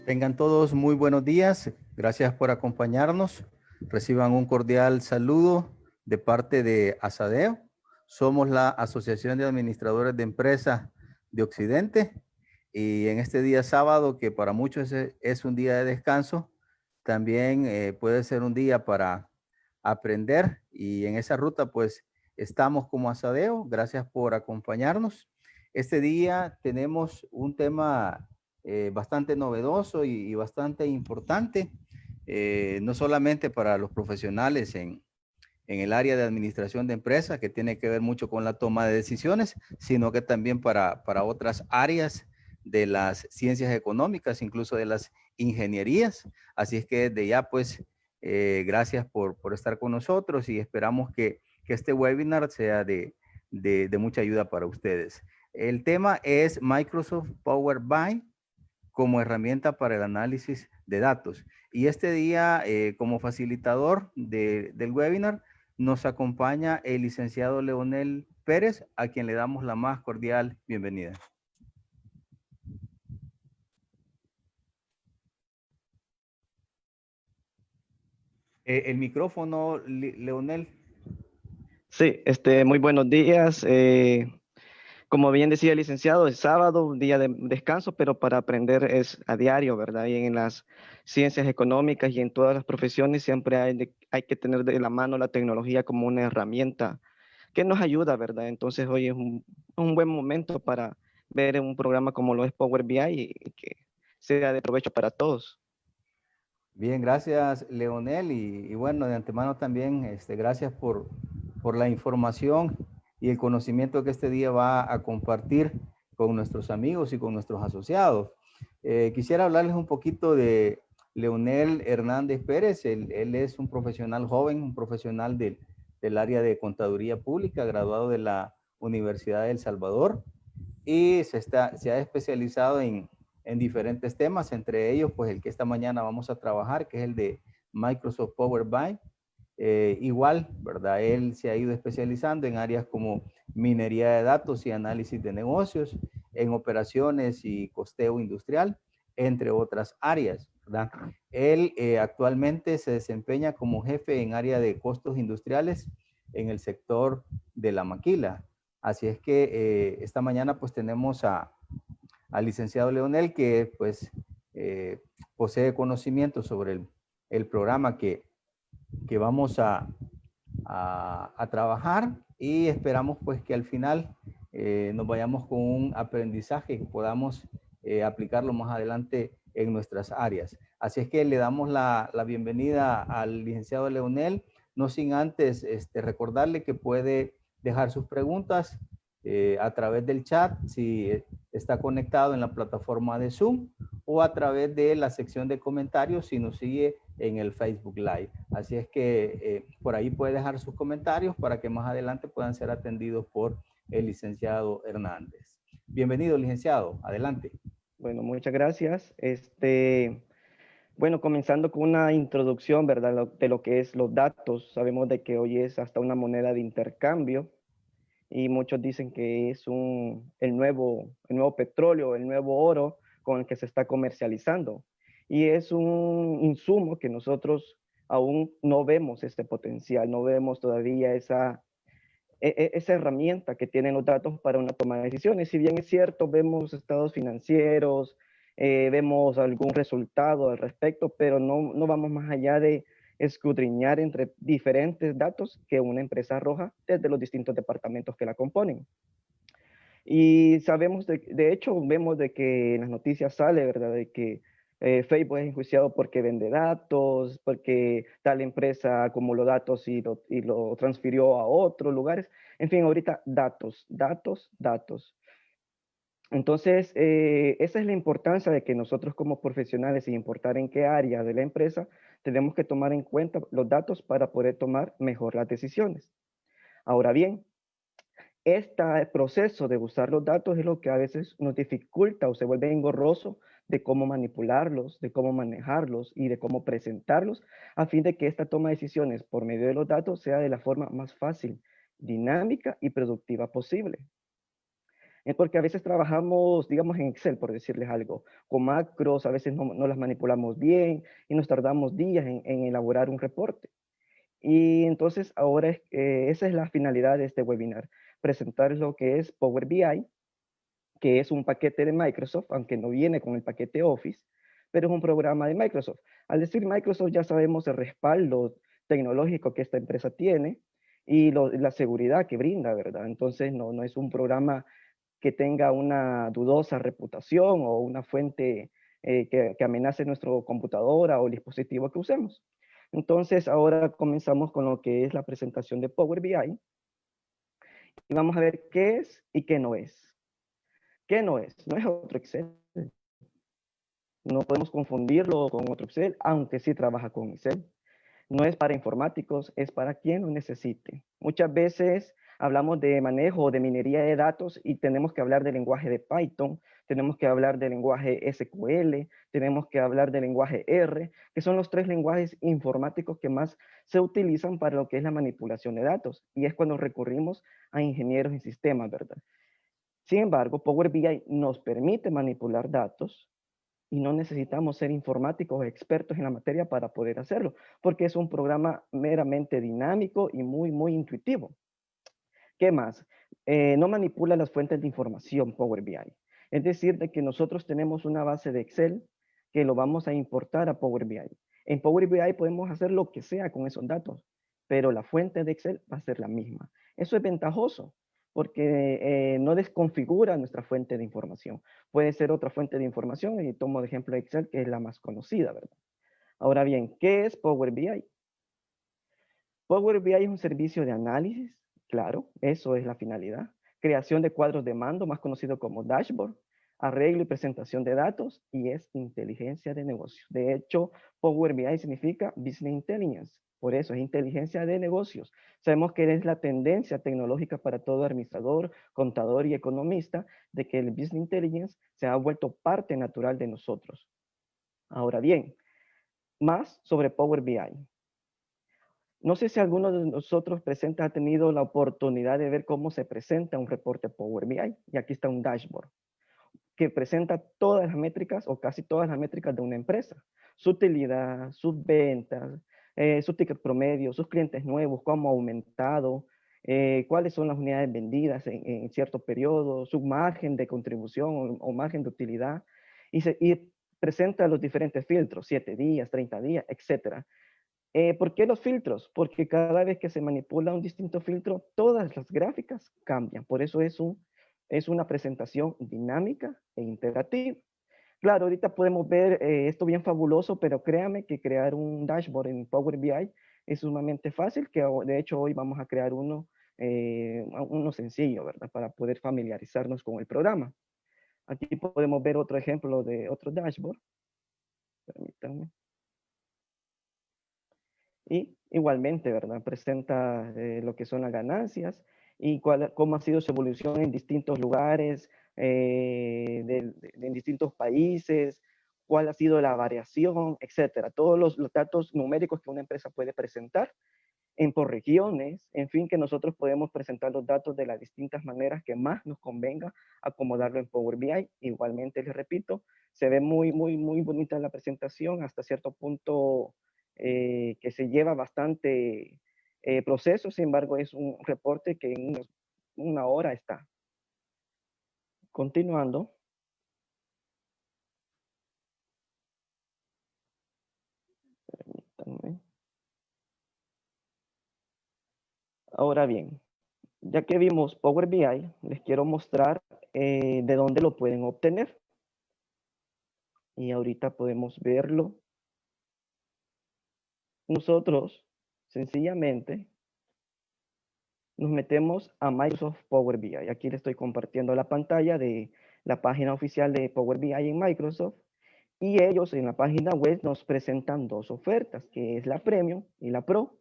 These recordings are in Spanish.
Tengan todos muy buenos días. Gracias por acompañarnos. Reciban un cordial saludo de parte de Asadeo. Somos la Asociación de Administradores de Empresas de Occidente. Y en este día sábado, que para muchos es un día de descanso, también puede ser un día para aprender. Y en esa ruta, pues, estamos como Asadeo. Gracias por acompañarnos. Este día tenemos un tema bastante novedoso y bastante importante, no solamente para los profesionales en el área de administración de empresas, que tiene que ver mucho con la toma de decisiones, sino que también para otras áreas de las ciencias económicas, incluso de las ingenierías. Así es que desde ya, pues, gracias por estar con nosotros y esperamos que este webinar sea de mucha ayuda para ustedes. El tema es Microsoft Power BI como herramienta para el análisis de datos. Y este día, como facilitador del webinar, nos acompaña el licenciado Leonel Pérez, a quien le damos la más cordial bienvenida. El micrófono, Leonel. Sí, muy buenos días. Como bien decía el licenciado, es sábado, un día de descanso, pero para aprender es a diario, ¿verdad? Y en las ciencias económicas y en todas las profesiones siempre hay que tener de la mano la tecnología como una herramienta que nos ayuda, ¿verdad? Entonces hoy es un buen momento para ver un programa como lo es Power BI y que sea de provecho para todos. Bien, gracias, Leonel. Y bueno, de antemano también, gracias por la información y el conocimiento que este día va a compartir con nuestros amigos y con nuestros asociados. Quisiera hablarles un poquito de Leonel Hernández Pérez. Él es un profesional joven, un profesional del área de contaduría pública, graduado de la Universidad de El Salvador, y se ha especializado en diferentes temas, entre ellos, pues el que esta mañana vamos a trabajar, que es el de Microsoft Power BI. Igual, ¿verdad? Él se ha ido especializando en áreas como minería de datos y análisis de negocios, en operaciones y costeo industrial, entre otras áreas, ¿verdad? Él actualmente se desempeña como jefe en área de costos industriales en el sector de la maquila. Así es que esta mañana pues tenemos al licenciado Leonel, que pues posee conocimiento sobre el programa que vamos a trabajar, y esperamos pues que al final nos vayamos con un aprendizaje que podamos aplicarlo más adelante en nuestras áreas. Así es que le damos la bienvenida al licenciado Leonel, no sin antes recordarle que puede dejar sus preguntas a través del chat si está conectado en la plataforma de Zoom, o a través de la sección de comentarios si nos sigue en el Facebook Live. Así es que por ahí puede dejar sus comentarios para que más adelante puedan ser atendidos por el licenciado Hernández. Bienvenido, licenciado. Adelante. Bueno, muchas gracias. Bueno, comenzando con una introducción, ¿verdad? De lo que es los datos. Sabemos de que hoy es hasta una moneda de intercambio y muchos dicen que es el nuevo petróleo, el nuevo oro con el que se está comercializando. Y es un insumo que nosotros aún no vemos este potencial, no vemos todavía esa herramienta que tienen los datos para una toma de decisiones. Si bien es cierto, vemos estados financieros, vemos algún resultado al respecto, pero no vamos más allá de escudriñar entre diferentes datos que una empresa arroja desde los distintos departamentos que la componen. Y sabemos, de hecho, vemos de que en las noticias sale, ¿verdad? De que Facebook es enjuiciado porque vende datos, porque tal empresa acumuló datos y lo transfirió a otros lugares. En fin, ahorita datos, datos, datos. Entonces, esa es la importancia de que nosotros como profesionales, sin importar en qué área de la empresa, tenemos que tomar en cuenta los datos para poder tomar mejor las decisiones. Ahora bien, este proceso de usar los datos es lo que a veces nos dificulta o se vuelve engorroso de cómo manipularlos, de cómo manejarlos y de cómo presentarlos, a fin de que esta toma de decisiones por medio de los datos sea de la forma más fácil, dinámica y productiva posible. Es porque a veces trabajamos, digamos, en Excel, por decirles algo, con macros, a veces no las manipulamos bien y nos tardamos días en elaborar un reporte. Y entonces ahora esa es la finalidad de este webinar, presentar lo que es Power BI, que es un paquete de Microsoft, aunque no viene con el paquete Office, pero es un programa de Microsoft. Al decir Microsoft ya sabemos el respaldo tecnológico que esta empresa tiene y la seguridad que brinda, ¿verdad? Entonces no es un programa que tenga una dudosa reputación o una fuente que amenace nuestra computadora o el dispositivo que usemos. Entonces, ahora comenzamos con lo que es la presentación de Power BI y vamos a ver qué es y qué no es. ¿Qué no es? No es otro Excel. No podemos confundirlo con otro Excel, aunque sí trabaja con Excel. No es para informáticos, es para quien lo necesite. Muchas veces hablamos de manejo o de minería de datos y tenemos que hablar del lenguaje de Python, tenemos que hablar del lenguaje SQL, tenemos que hablar del lenguaje R, que son los 3 lenguajes informáticos que más se utilizan para lo que es la manipulación de datos. Y es cuando recurrimos a ingenieros en sistemas, ¿verdad? Sin embargo, Power BI nos permite manipular datos y no necesitamos ser informáticos o expertos en la materia para poder hacerlo, porque es un programa meramente dinámico y muy intuitivo. ¿Qué más? No manipula las fuentes de información Power BI. Es decir, de que nosotros tenemos una base de Excel que lo vamos a importar a Power BI. En Power BI podemos hacer lo que sea con esos datos, pero la fuente de Excel va a ser la misma. Eso es ventajoso porque no desconfigura nuestra fuente de información. Puede ser otra fuente de información y tomo de ejemplo Excel, que es la más conocida, ¿verdad? Ahora bien, ¿qué es Power BI? Power BI es un servicio de análisis, claro, eso es la finalidad. Creación de cuadros de mando, más conocido como dashboard, arreglo y presentación de datos, y es inteligencia de negocios. De hecho, Power BI significa Business Intelligence, por eso es inteligencia de negocios. Sabemos que es la tendencia tecnológica para todo administrador, contador y economista, de que el Business Intelligence se ha vuelto parte natural de nosotros. Ahora bien, más sobre Power BI. No sé si alguno de nosotros presentes ha tenido la oportunidad de ver cómo se presenta un reporte Power BI. Y aquí está un dashboard que presenta todas las métricas o casi todas las métricas de una empresa. Su utilidad, sus ventas, su ticket promedio, sus clientes nuevos, cómo ha aumentado, cuáles son las unidades vendidas en cierto periodo, su margen de contribución o margen de utilidad. Y presenta los diferentes filtros, 7 días, 30 días, etcétera. ¿Por qué los filtros? Porque cada vez que se manipula un distinto filtro, todas las gráficas cambian. Por eso es una presentación dinámica e interactiva. Claro, ahorita podemos ver esto bien fabuloso, pero créame que crear un dashboard en Power BI es sumamente fácil, que de hecho hoy vamos a crear uno sencillo, ¿verdad? Para poder familiarizarnos con el programa. Aquí podemos ver otro ejemplo de otro dashboard. Permítanme. Y igualmente, ¿verdad? Presenta lo que son las ganancias y cómo ha sido su evolución en distintos lugares, en distintos países, cuál ha sido la variación, etcétera. Todos los datos numéricos que una empresa puede presentar por regiones, en fin, que nosotros podemos presentar los datos de las distintas maneras que más nos convenga acomodarlo en Power BI. Igualmente, les repito, se ve muy bonita la presentación, hasta cierto punto que se lleva bastante proceso, sin embargo, es un reporte que en una hora está. Continuando. Permítanme. Ahora bien, ya que vimos Power BI, les quiero mostrar de dónde lo pueden obtener. Y ahorita podemos verlo. Nosotros, sencillamente, nos metemos a Microsoft Power BI. Aquí les estoy compartiendo la pantalla de la página oficial de Power BI en Microsoft. Y ellos en la página web nos presentan 2 ofertas, que es la Premium y la Pro.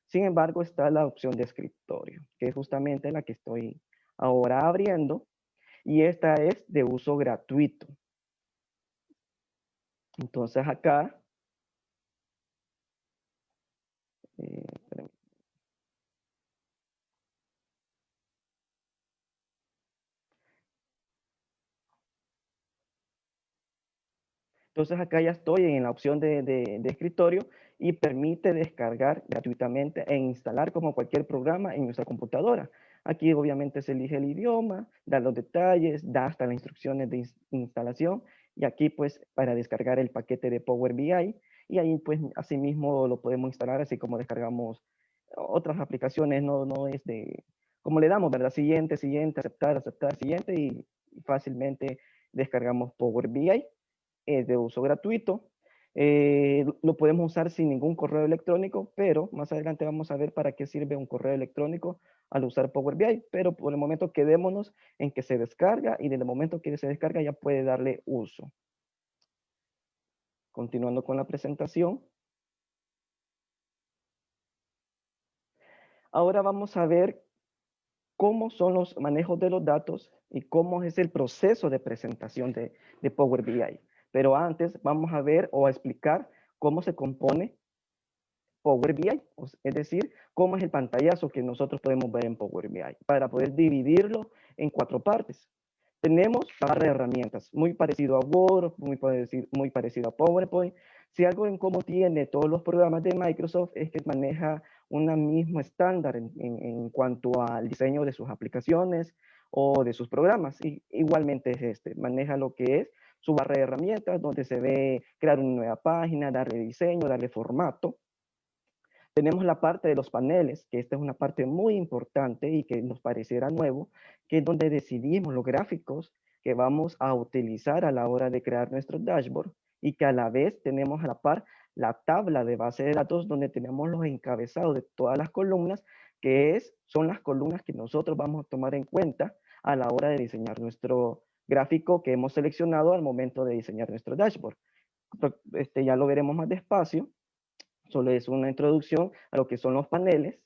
Sin embargo, está la opción de escritorio, que es justamente la que estoy ahora abriendo. Y esta es de uso gratuito. Entonces acá, entonces acá ya estoy en la opción de escritorio y permite descargar gratuitamente e instalar como cualquier programa en nuestra computadora. Aquí obviamente se elige el idioma, da los detalles, da hasta las instrucciones de instalación y aquí pues para descargar el paquete de Power BI y ahí pues asimismo lo podemos instalar así como descargamos otras aplicaciones, no es de, como le damos, ¿verdad? Siguiente, siguiente, aceptar, aceptar, siguiente y fácilmente descargamos Power BI. Es de uso gratuito. Lo podemos usar sin ningún correo electrónico, pero más adelante vamos a ver para qué sirve un correo electrónico al usar Power BI, pero por el momento quedémonos en que se descarga y desde el momento que se descarga ya puede darle uso. Continuando con la presentación. Ahora vamos a ver cómo son los manejos de los datos y cómo es el proceso de presentación de Power BI. Pero antes vamos a ver o a explicar cómo se compone Power BI, es decir, cómo es el pantallazo que nosotros podemos ver en Power BI, para poder dividirlo en 4 partes. Tenemos la barra de herramientas, muy parecido a Word, muy parecido a PowerPoint. Si algo en común tiene todos los programas de Microsoft es que maneja una misma estándar en cuanto al diseño de sus aplicaciones o de sus programas. Y igualmente es este, maneja lo que es su barra de herramientas, donde se ve crear una nueva página, darle diseño, darle formato. Tenemos la parte de los paneles, que esta es una parte muy importante y que nos pareciera nuevo, que es donde decidimos los gráficos que vamos a utilizar a la hora de crear nuestro dashboard y que a la vez tenemos a la par la tabla de base de datos donde tenemos los encabezados de todas las columnas, son las columnas que nosotros vamos a tomar en cuenta a la hora de diseñar nuestro gráfico que hemos seleccionado al momento de diseñar nuestro dashboard. Ya lo veremos más despacio. Solo es una introducción a lo que son los paneles.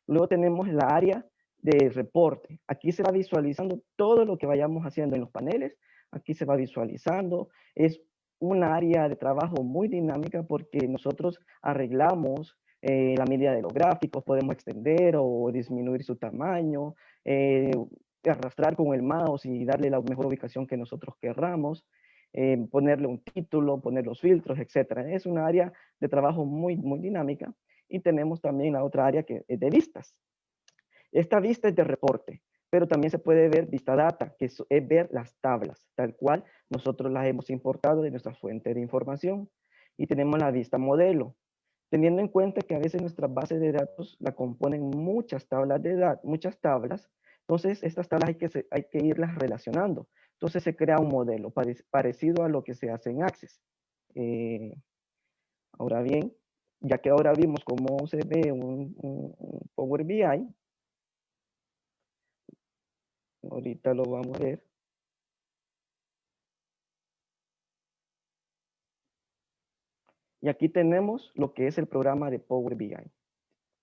Luego tenemos la área de reporte. Aquí se va visualizando todo lo que vayamos haciendo en los paneles. Aquí se va visualizando. Es una área de trabajo muy dinámica porque nosotros arreglamos la medida de los gráficos, podemos extender o disminuir su tamaño, arrastrar con el mouse y darle la mejor ubicación que nosotros querramos, ponerle un título, poner los filtros, etc. Es una área de trabajo muy dinámica. Y tenemos también la otra área que es de vistas. Esta vista es de reporte, pero también se puede ver vista data, que es ver las tablas, tal cual nosotros las hemos importado de nuestra fuente de información. Y tenemos la vista modelo, teniendo en cuenta que a veces nuestras bases de datos la componen muchas tablas entonces estas tablas hay que irlas relacionando. Entonces se crea un modelo parecido a lo que se hace en Access. Ahora bien, ya que ahora vimos cómo se ve un Power BI, ahorita lo vamos a ver. Y aquí tenemos lo que es el programa de Power BI.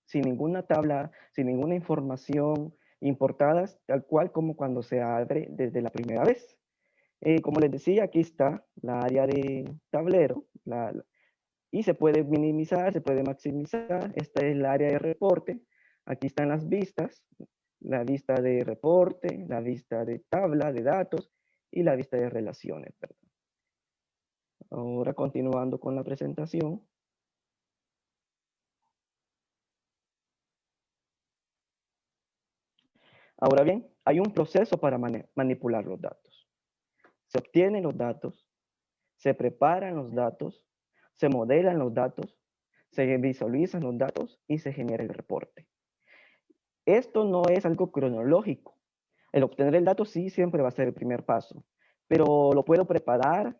Sin ninguna tabla, sin ninguna información importadas, tal cual como cuando se abre desde la primera vez. Como les decía, aquí está la área de tablero, y se puede minimizar, se puede maximizar. Esta es la área de reporte. Aquí están las vistas, la vista de reporte, la vista de tabla de datos y la vista de relaciones. Ahora continuando con la presentación. Ahora bien, hay un proceso para manipular los datos. Se obtienen los datos, se preparan los datos, se modelan los datos, se visualizan los datos y se genera el reporte. Esto no es algo cronológico. El obtener el dato sí siempre va a ser el primer paso, pero lo puedo preparar,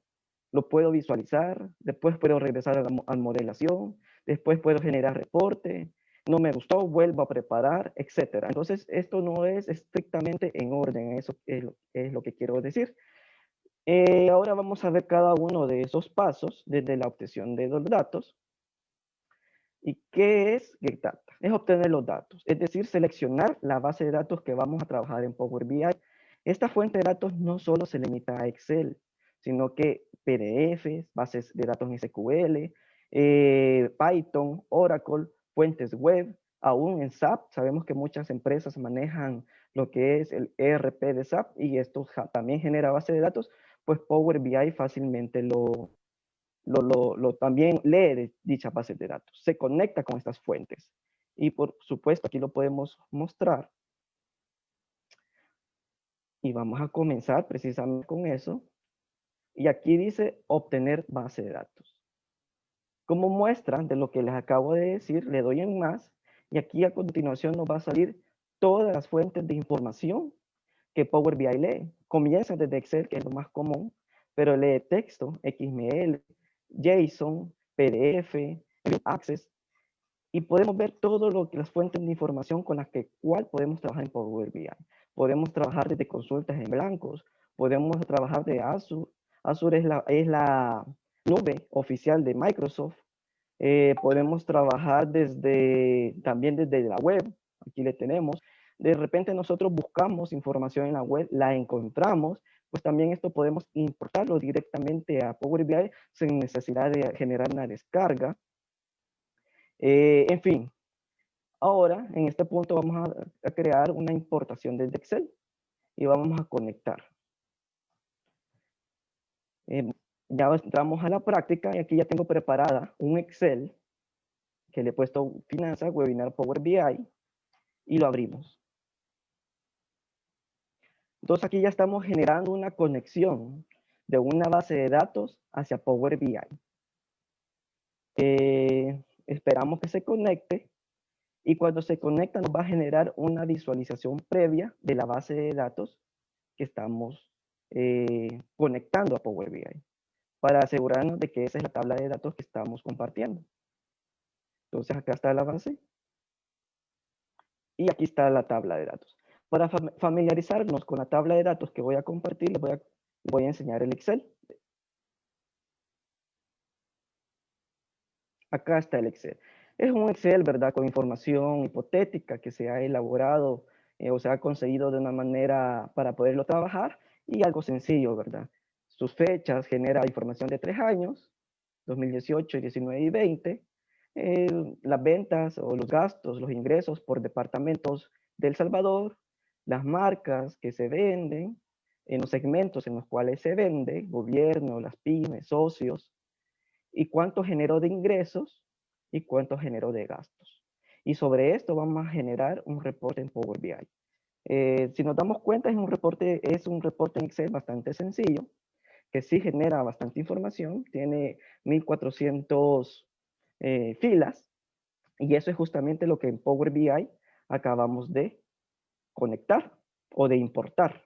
lo puedo visualizar, después puedo regresar a la modelación, después puedo generar reporte, no me gustó, vuelvo a preparar, etc. Entonces, esto no es estrictamente en orden, eso es lo que quiero decir. Ahora vamos a ver cada uno de esos pasos desde la obtención de los datos. ¿Y qué es Get Data? Es obtener los datos, es decir, seleccionar la base de datos que vamos a trabajar en Power BI. Esta fuente de datos no solo se limita a Excel, sino que PDFs, bases de datos en SQL, Python, Oracle, fuentes web, aún en SAP. Sabemos que muchas empresas manejan lo que es el ERP de SAP y esto también genera base de datos, pues Power BI fácilmente también lee de dichas bases de datos, se conecta con estas fuentes. Y por supuesto, aquí lo podemos mostrar. Y vamos a comenzar precisamente con eso. Y aquí dice obtener base de datos. Como muestra de lo que les acabo de decir, le doy en más. Y aquí a continuación nos va a salir todas las fuentes de información que Power BI lee. Comienza desde Excel, que es lo más común, pero lee texto, XML, JSON, PDF, Access, y podemos ver todo lo que las fuentes de información con las que podemos trabajar en Power BI. Podemos trabajar desde consultas en blancos, podemos trabajar de Azure. Azure es la nube oficial de Microsoft. Podemos trabajar también desde la web. Aquí le tenemos. De repente nosotros buscamos información en la web, la encontramos, pues también esto podemos importarlo directamente a Power BI sin necesidad de generar una descarga. En fin, ahora en este punto vamos a crear una importación desde Excel y vamos a conectar. Ya entramos a la práctica y aquí ya tengo preparada un Excel que le he puesto Finanzas, Webinar Power BI y lo abrimos. Entonces aquí ya estamos generando una conexión de una base de datos hacia Power BI. Esperamos que se conecte y cuando se conecta nos va a generar una visualización previa de la base de datos que estamos conectando a Power BI para asegurarnos de que esa es la tabla de datos que estamos compartiendo. Entonces acá está la base y aquí está la tabla de datos. Para familiarizarnos con la tabla de datos que voy a compartir, les voy a enseñar el Excel. Acá está el Excel. Es un Excel, ¿verdad? Con información hipotética que se ha elaborado o se ha conseguido de una manera para poderlo trabajar y algo sencillo, ¿verdad? Sus fechas, genera información de 3 años, 2018, 19 y 20. Las ventas o los gastos, los ingresos por departamentos de El Salvador, las marcas que se venden, en los segmentos en los cuales se vende, gobierno, las pymes, socios, y cuánto generó de ingresos y cuánto generó de gastos. Y sobre esto vamos a generar un reporte en Power BI. Si nos damos cuenta, es un reporte en Excel bastante sencillo, que sí genera bastante información, tiene 1400 filas, y eso es justamente lo que en Power BI acabamos de conectar o de importar.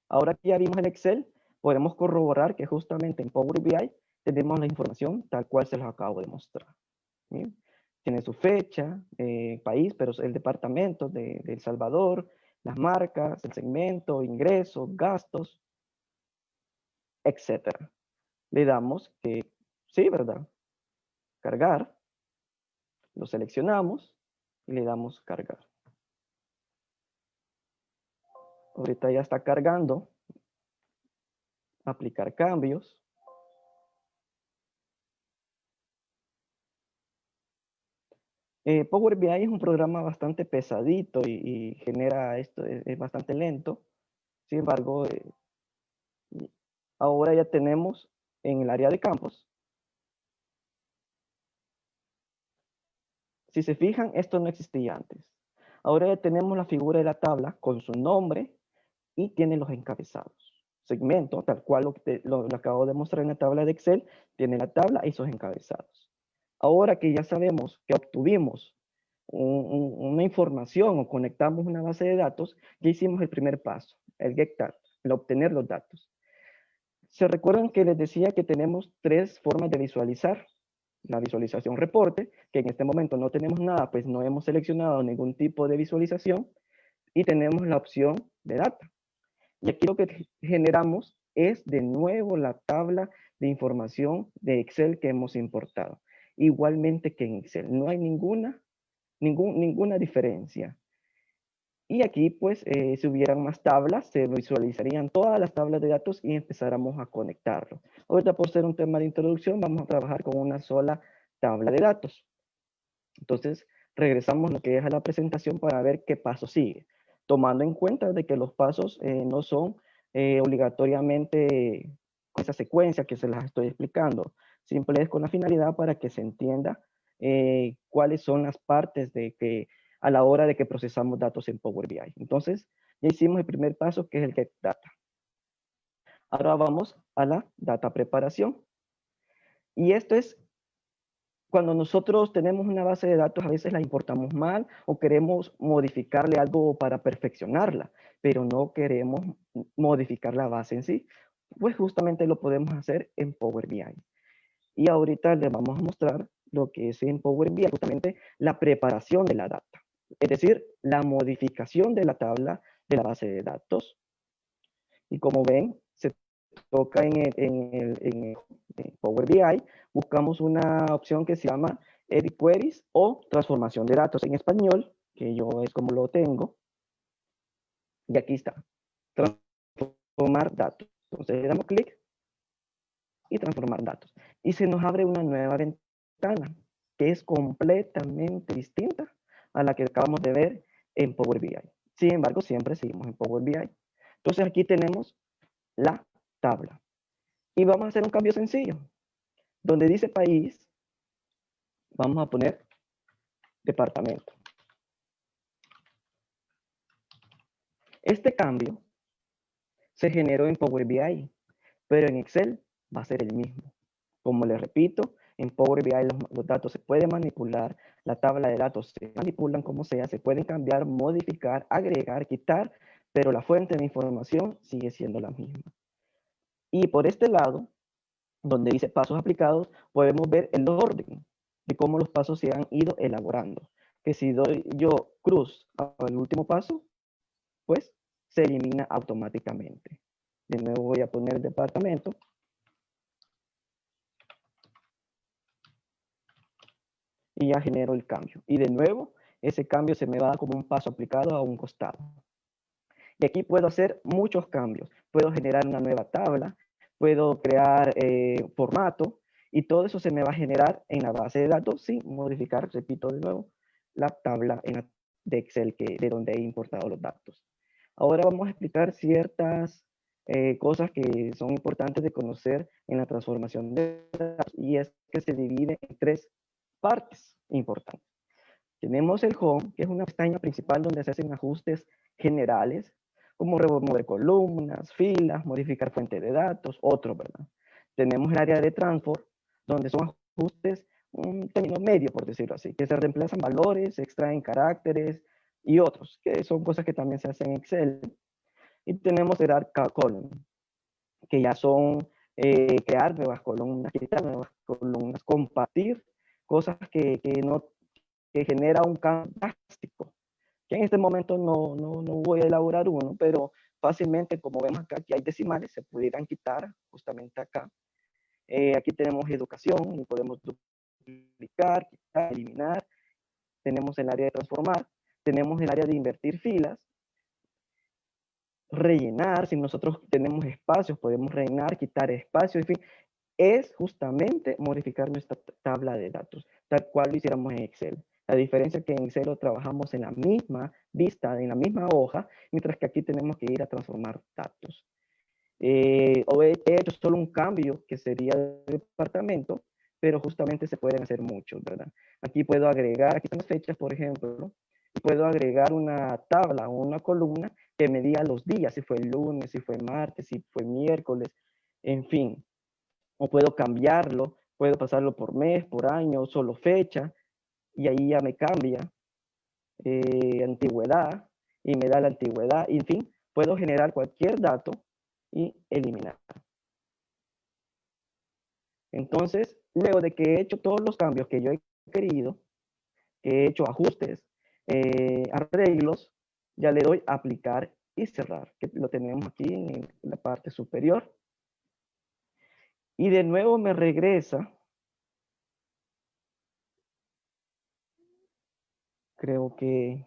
Ahora que ya vimos el Excel, podemos corroborar que justamente en Power BI tenemos la información tal cual se los acabo de mostrar. ¿Sí? Tiene su fecha, país, pero el departamento de El Salvador, las marcas, el segmento, ingresos, gastos, etc. Le damos que sí, ¿verdad? Cargar, lo seleccionamos y le damos cargar. Ahorita ya está cargando, aplicar cambios. Power BI es un programa bastante pesadito y genera esto, es bastante lento. Sin embargo, ahora ya tenemos en el área de campos. Si se fijan, esto no existía antes. Ahora ya tenemos la figura de la tabla con su nombre y tiene los encabezados. Segmento, tal cual lo acabo de mostrar en la tabla de Excel, tiene la tabla y sus encabezados. Ahora que ya sabemos que obtuvimos una información o conectamos una base de datos, ya hicimos el primer paso, el get data, el obtener los datos. ¿Se recuerdan que les decía que tenemos 3 formas de visualizar? La visualización reporte, que en este momento no tenemos nada, pues no hemos seleccionado ningún tipo de visualización, y tenemos la opción de data. Y aquí lo que generamos es de nuevo la tabla de información de Excel que hemos importado. Igualmente que en Excel, no hay ninguna diferencia. Y aquí, pues, si hubieran más tablas, se visualizarían todas las tablas de datos y empezáramos a conectarlo. Ahorita, por ser un tema de introducción, vamos a trabajar con una sola tabla de datos. Entonces, regresamos lo que es a la presentación para ver qué paso sigue, tomando en cuenta de que los pasos no son obligatoriamente esa secuencia que se las estoy explicando, simple es con la finalidad para que se entienda cuáles son las partes de que a la hora de que procesamos datos en Power BI. Entonces, ya hicimos el primer paso, que es el Get Data. Ahora vamos a la data preparación. Y esto es cuando nosotros tenemos una base de datos, a veces la importamos mal o queremos modificarle algo para perfeccionarla, pero no queremos modificar la base en sí. Pues justamente lo podemos hacer en Power BI. Y ahorita les vamos a mostrar lo que es en Power BI, justamente la preparación de la data. Es decir, la modificación de la tabla de la base de datos. Y como ven, se toca en Power BI, buscamos una opción que se llama Edit Queries o transformación de datos en español, que yo es como lo tengo. Y aquí está, transformar datos. Entonces le damos clic y transformar datos. Y se nos abre una nueva ventana que es completamente distinta a la que acabamos de ver en Power BI. Sin embargo, siempre seguimos en Power BI. Entonces aquí tenemos la tabla. Y vamos a hacer un cambio sencillo. Donde dice país, vamos a poner departamento. Este cambio se generó en Power BI, pero en Excel va a ser el mismo. Como les repito, en Power BI los datos se pueden manipular, la tabla de datos se manipulan como sea, se pueden cambiar, modificar, agregar, quitar, pero la fuente de información sigue siendo la misma. Y por este lado, donde dice pasos aplicados, podemos ver el orden de cómo los pasos se han ido elaborando. Que si doy yo cruz al último paso, pues se elimina automáticamente. De nuevo voy a poner departamento. Y ya genero el cambio. Y de nuevo, ese cambio se me va a dar como un paso aplicado a un costado. Y aquí puedo hacer muchos cambios. Puedo generar una nueva tabla, puedo crear formato, y todo eso se me va a generar en la base de datos sin modificar, repito de nuevo, la tabla de Excel de donde he importado los datos. Ahora vamos a explicar ciertas cosas que son importantes de conocer en la transformación de datos, y es que se divide en tres partes importantes. Tenemos el Home, que es una pestaña principal donde se hacen ajustes generales, como remover columnas, filas, modificar fuente de datos, otros, ¿verdad? Tenemos el área de Transform, donde son ajustes, un término medio, por decirlo así, que se reemplazan valores, se extraen caracteres y otros, que son cosas que también se hacen en Excel. Y tenemos el Add Column, que ya son crear nuevas columnas, quitar nuevas columnas, compartir cosas que genera un cambio drástico, que en este momento no voy a elaborar uno, pero fácilmente, como vemos acá, que hay decimales, se pudieran quitar justamente acá. Aquí tenemos educación y podemos duplicar, quitar, eliminar. Tenemos el área de transformar, tenemos el área de invertir filas, rellenar, si nosotros tenemos espacios, podemos rellenar, quitar espacios, en fin, es justamente modificar nuestra tabla de datos, tal cual lo hiciéramos en Excel. La diferencia es que en Excel lo trabajamos en la misma vista, en la misma hoja, mientras que aquí tenemos que ir a transformar datos. O he hecho solo un cambio, que sería el departamento, pero justamente se pueden hacer muchos, ¿verdad? Aquí puedo agregar, aquí están las fechas, por ejemplo, puedo agregar una tabla o una columna que me diga los días, si fue el lunes, si fue martes, si fue miércoles, en fin. O puedo cambiarlo, puedo pasarlo por mes, por año, solo fecha, y ahí ya me cambia antigüedad, y me da la antigüedad, y en fin, puedo generar cualquier dato y eliminar. Entonces, luego de que he hecho todos los cambios que yo he querido, que he hecho ajustes, arreglos, ya le doy aplicar y cerrar, que lo tenemos aquí en la parte superior. Y de nuevo me regresa, creo que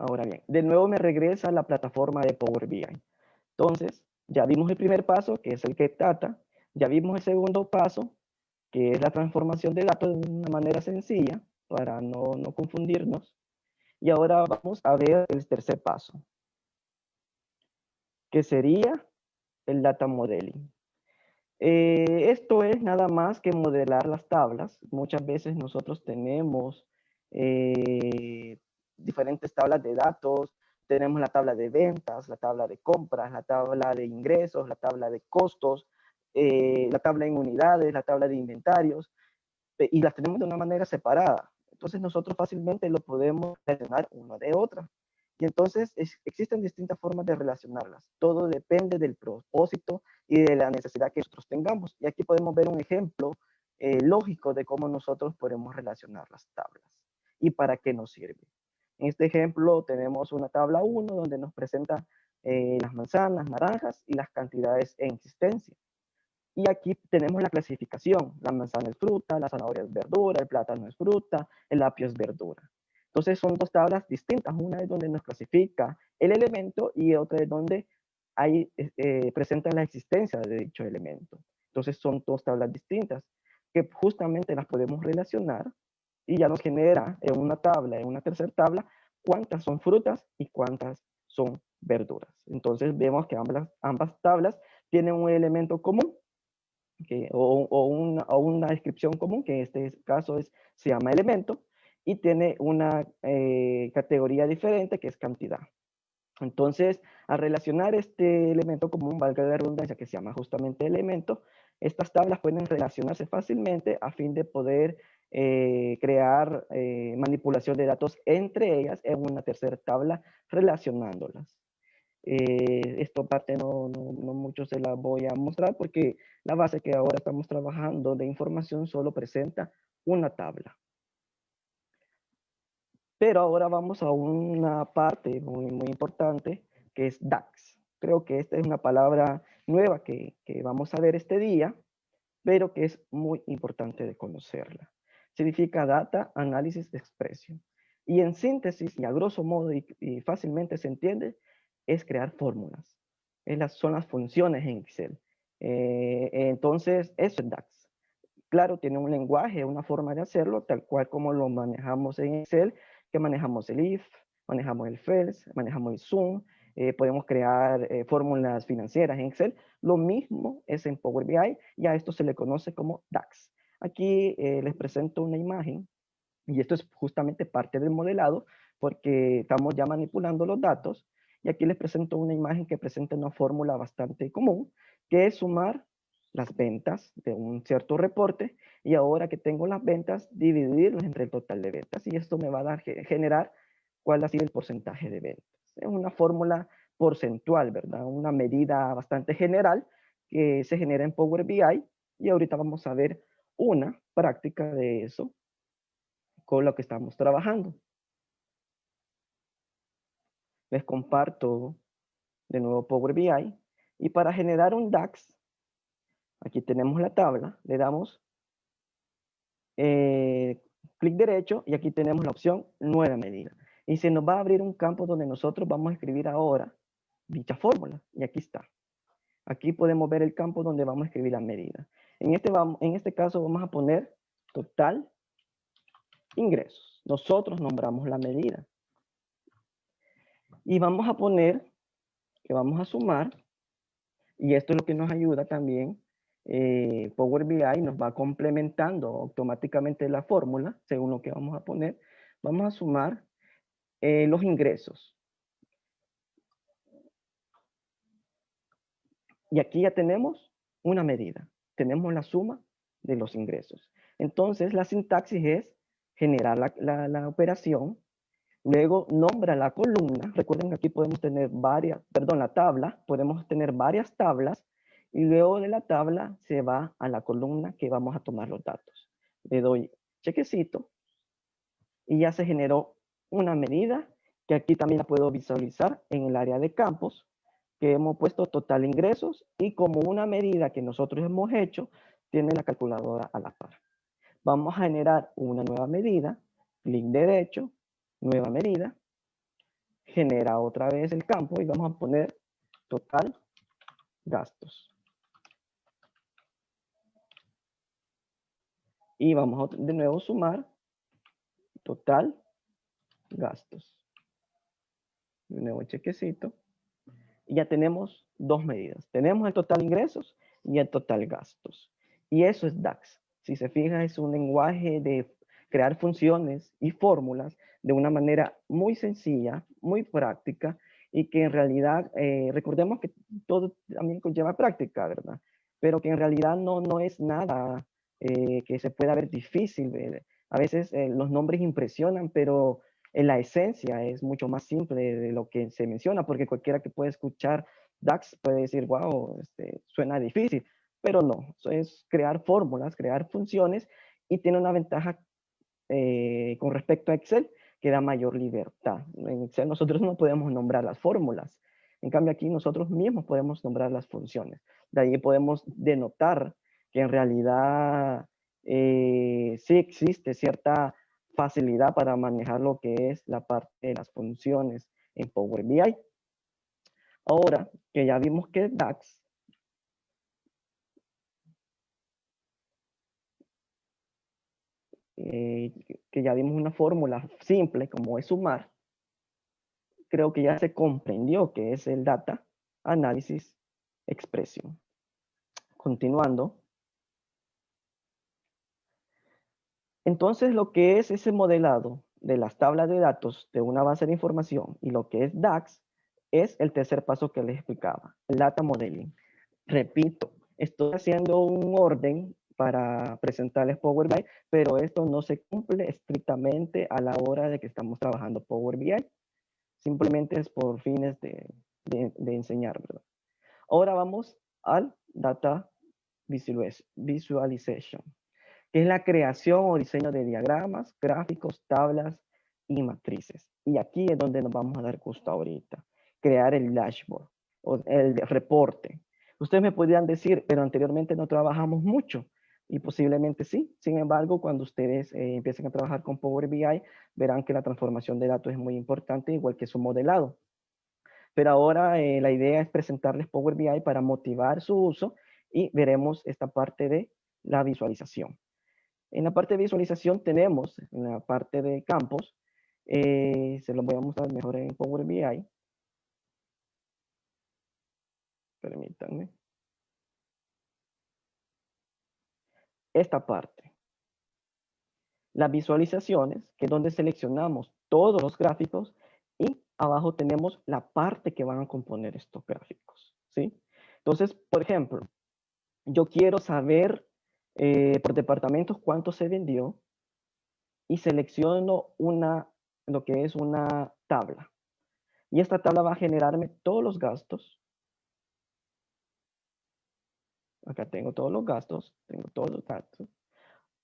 Ahora bien, de nuevo me regresa a la plataforma de Power BI. Entonces, ya vimos el primer paso, que es el Get Data. Ya vimos el segundo paso, que es la transformación de datos de una manera sencilla, para no confundirnos. Y ahora vamos a ver el tercer paso, que sería el Data Modeling. Esto es nada más que modelar las tablas. Muchas veces nosotros tenemos diferentes tablas de datos. Tenemos la tabla de ventas, la tabla de compras, la tabla de ingresos, la tabla de costos, la tabla en unidades, la tabla de inventarios, y las tenemos de una manera separada. Entonces nosotros fácilmente lo podemos relacionar una de otra. Y entonces existen distintas formas de relacionarlas. Todo depende del propósito y de la necesidad que nosotros tengamos. Y aquí podemos ver un ejemplo lógico de cómo nosotros podemos relacionar las tablas y para qué nos sirve. En este ejemplo tenemos una tabla 1 donde nos presenta las manzanas, naranjas y las cantidades en existencia. Y aquí tenemos la clasificación. La manzana es fruta, la zanahoria es verdura, el plátano es fruta, el apio es verdura. Entonces son dos tablas distintas. Una es donde nos clasifica el elemento y otra es donde hay, presenta la existencia de dicho elemento. Entonces son dos tablas distintas que justamente las podemos relacionar y ya nos genera en una tabla, en una tercera tabla, cuántas son frutas y cuántas son verduras. Entonces vemos que ambas tablas tienen un elemento común o una descripción común, que en este caso se llama elemento, y tiene una categoría diferente que es cantidad. Entonces, al relacionar este elemento común, valga la redundancia, que se llama justamente elemento, estas tablas pueden relacionarse fácilmente a fin de poder crear manipulación de datos entre ellas en una tercera tabla relacionándolas. Esta parte no mucho se la voy a mostrar porque la base que ahora estamos trabajando de información solo presenta una tabla. Pero ahora vamos a una parte muy importante que es DAX. Creo que esta es una palabra nueva que vamos a ver este día, pero que es muy importante de conocerla. Significa Data Analysis Expression. Y en síntesis, y a grosso modo, y fácilmente se entiende, es crear fórmulas. Son las funciones en Excel. Entonces, eso es DAX. Claro, tiene un lenguaje, una forma de hacerlo, tal cual como lo manejamos en Excel, que manejamos el if, manejamos el else, manejamos el zoom, podemos crear fórmulas financieras en Excel. Lo mismo es en Power BI y a esto se le conoce como DAX. Aquí les presento una imagen y esto es justamente parte del modelado porque estamos ya manipulando los datos y aquí les presento una imagen que presenta una fórmula bastante común que es sumar las ventas de un cierto reporte y ahora que tengo las ventas dividirlas entre el total de ventas y esto me va a dar, generar cuál ha sido el porcentaje de ventas. Es una fórmula porcentual, ¿verdad? Una medida bastante general que se genera en Power BI y ahorita vamos a ver una práctica de eso con lo que estamos trabajando. Les comparto de nuevo Power BI y para generar un DAX, aquí tenemos la tabla, le damos clic derecho y aquí tenemos la opción nueva medida. Y se nos va a abrir un campo donde nosotros vamos a escribir ahora dicha fórmula y aquí está. Aquí podemos ver el campo donde vamos a escribir la medida. En este caso vamos a poner total ingresos. Nosotros nombramos la medida. Y vamos a poner que vamos a sumar, y esto es lo que nos ayuda también, Power BI nos va complementando automáticamente la fórmula, según lo que vamos a poner, vamos a sumar los ingresos. Y aquí ya tenemos una medida, tenemos la suma de los ingresos. Entonces la sintaxis es generar la operación. Luego nombra la columna. Recuerden que aquí podemos tener la tabla, podemos tener varias tablas y luego de la tabla se va a la columna que vamos a tomar los datos. Le doy chequecito y ya se generó una medida que aquí también la puedo visualizar en el área de campos que hemos puesto total ingresos y como una medida que nosotros hemos hecho, tiene la calculadora a la par. Vamos a generar una nueva medida, clic derecho, nueva medida, genera otra vez el campo y vamos a poner total gastos. Y vamos a de nuevo sumar total gastos. De nuevo chequecito. Y ya tenemos dos medidas. Tenemos el total ingresos y el total gastos. Y eso es DAX. Si se fija, es un lenguaje de crear funciones y fórmulas de una manera muy sencilla, muy práctica, y que en realidad, recordemos que todo también conlleva práctica, ¿verdad? Pero que en realidad no es nada que se pueda ver difícil. A veces los nombres impresionan, pero en la esencia es mucho más simple de lo que se menciona, porque cualquiera que puede escuchar DAX puede decir, wow, suena difícil, pero no, eso es crear fórmulas, crear funciones, y tiene una ventaja con respecto a Excel, que da mayor libertad. En Excel nosotros no podemos nombrar las fórmulas, en cambio aquí nosotros mismos podemos nombrar las funciones. De ahí podemos denotar que en realidad sí existe cierta facilidad para manejar lo que es la parte de las funciones en Power BI. Ahora que ya vimos que es DAX, que ya vimos una fórmula simple como es sumar, creo que ya se comprendió que es el Data Analysis Expression. Continuando. Entonces, lo que es ese modelado de las tablas de datos de una base de información y lo que es DAX es el tercer paso que les explicaba, el Data Modeling. Repito, estoy haciendo un orden para presentarles Power BI, pero esto no se cumple estrictamente a la hora de que estamos trabajando Power BI. Simplemente es por fines de enseñar, ¿verdad? Ahora vamos al Data Visualization, que es la creación o diseño de diagramas, gráficos, tablas y matrices. Y aquí es donde nos vamos a dar gusto ahorita. Crear el dashboard o el reporte. Ustedes me podrían decir, pero anteriormente no trabajamos mucho. Y posiblemente sí. Sin embargo, cuando ustedes empiecen a trabajar con Power BI, verán que la transformación de datos es muy importante, igual que su modelado. Pero ahora la idea es presentarles Power BI para motivar su uso y veremos esta parte de la visualización. En la parte de visualización tenemos, en la parte de campos, se los voy a mostrar mejor en Power BI. Permítanme. Esta parte. Las visualizaciones, que es donde seleccionamos todos los gráficos, y abajo tenemos la parte que van a componer estos gráficos, ¿sí? Entonces, por ejemplo, yo quiero saber por departamentos cuánto se vendió y selecciono lo que es una tabla. Y esta tabla va a generarme todos los gastos. Acá tengo todos los gastos, tengo todos los gastos.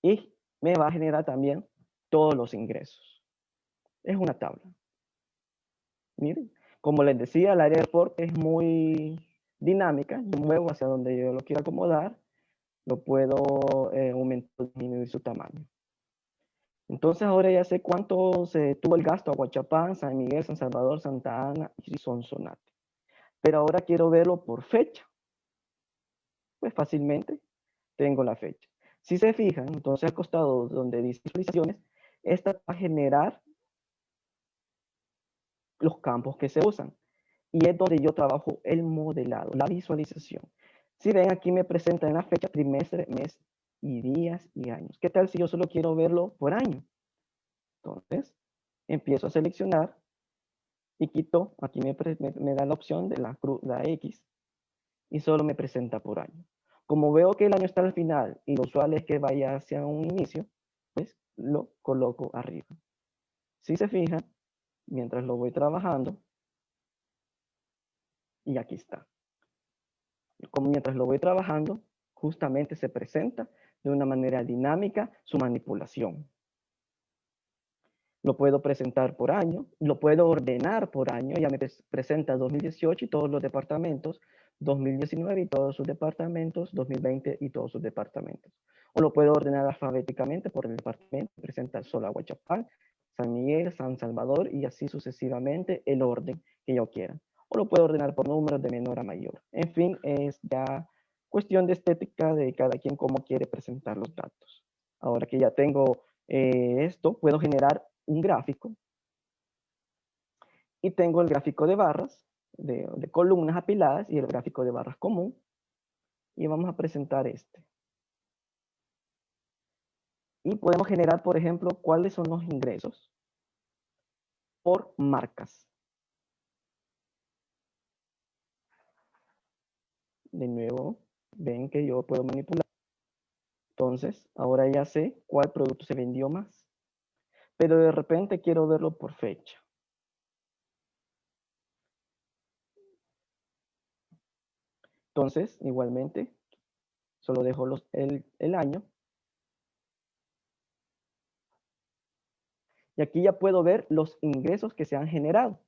Y me va a generar también todos los ingresos. Es una tabla. Miren, como les decía, el área de reporte es muy dinámica. Yo muevo hacia donde yo lo quiero acomodar. Lo puedo aumentar o disminuir su tamaño. Entonces ahora ya sé cuánto se tuvo el gasto a Huachapán, San Miguel, San Salvador, Santa Ana y Sonsonate. Pero ahora quiero verlo por fecha. Pues fácilmente tengo la fecha. Si se fijan, entonces al costado donde dice visualizaciones, esta va a generar los campos que se usan. Y es donde yo trabajo el modelado, la visualización. Si ven, aquí me presentan la fecha, trimestre, mes y días y años. ¿Qué tal si yo solo quiero verlo por año? Entonces, empiezo a seleccionar y quito, aquí me da la opción de la X y solo me presenta por año. Como veo que el año está al final y lo usual es que vaya hacia un inicio, pues lo coloco arriba. Si se fijan, mientras lo voy trabajando, y aquí está. Como mientras lo voy trabajando, justamente se presenta de una manera dinámica su manipulación. Lo puedo presentar por año, lo puedo ordenar por año, ya me presenta 2018 y todos los departamentos, 2019 y todos sus departamentos, 2020 y todos sus departamentos. O lo puedo ordenar alfabéticamente por el departamento, presenta solo a Huachapán, San Miguel, San Salvador y así sucesivamente el orden que yo quiera. O lo puedo ordenar por números de menor a mayor. En fin, es ya cuestión de estética de cada quien cómo quiere presentar los datos. Ahora que ya tengo esto, puedo generar un gráfico y tengo el gráfico de barras, de columnas apiladas y el gráfico de barras común. Y vamos a presentar este. Y podemos generar, por ejemplo, cuáles son los ingresos por marcas. De nuevo, ven que yo puedo manipular. Entonces, ahora ya sé cuál producto se vendió más. Pero de repente quiero verlo por fecha. Entonces, igualmente, solo dejo el año. Y aquí ya puedo ver los ingresos que se han generado.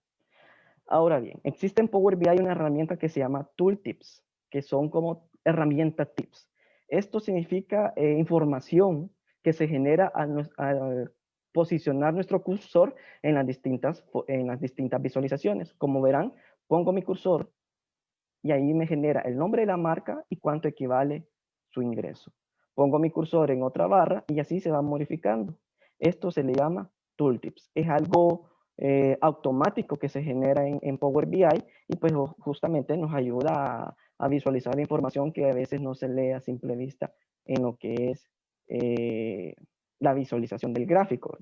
Ahora bien, existe en Power BI una herramienta que se llama Tooltips, que son como herramientas tips. Esto significa información que se genera al posicionar nuestro cursor en las distintas visualizaciones. Como verán, pongo mi cursor y ahí me genera el nombre de la marca y cuánto equivale su ingreso. Pongo mi cursor en otra barra y así se va modificando. Esto se le llama Tooltips. Es algo automático que se genera en Power BI y pues justamente nos ayuda a visualizar la información que a veces no se lee a simple vista en lo que es la visualización del gráfico.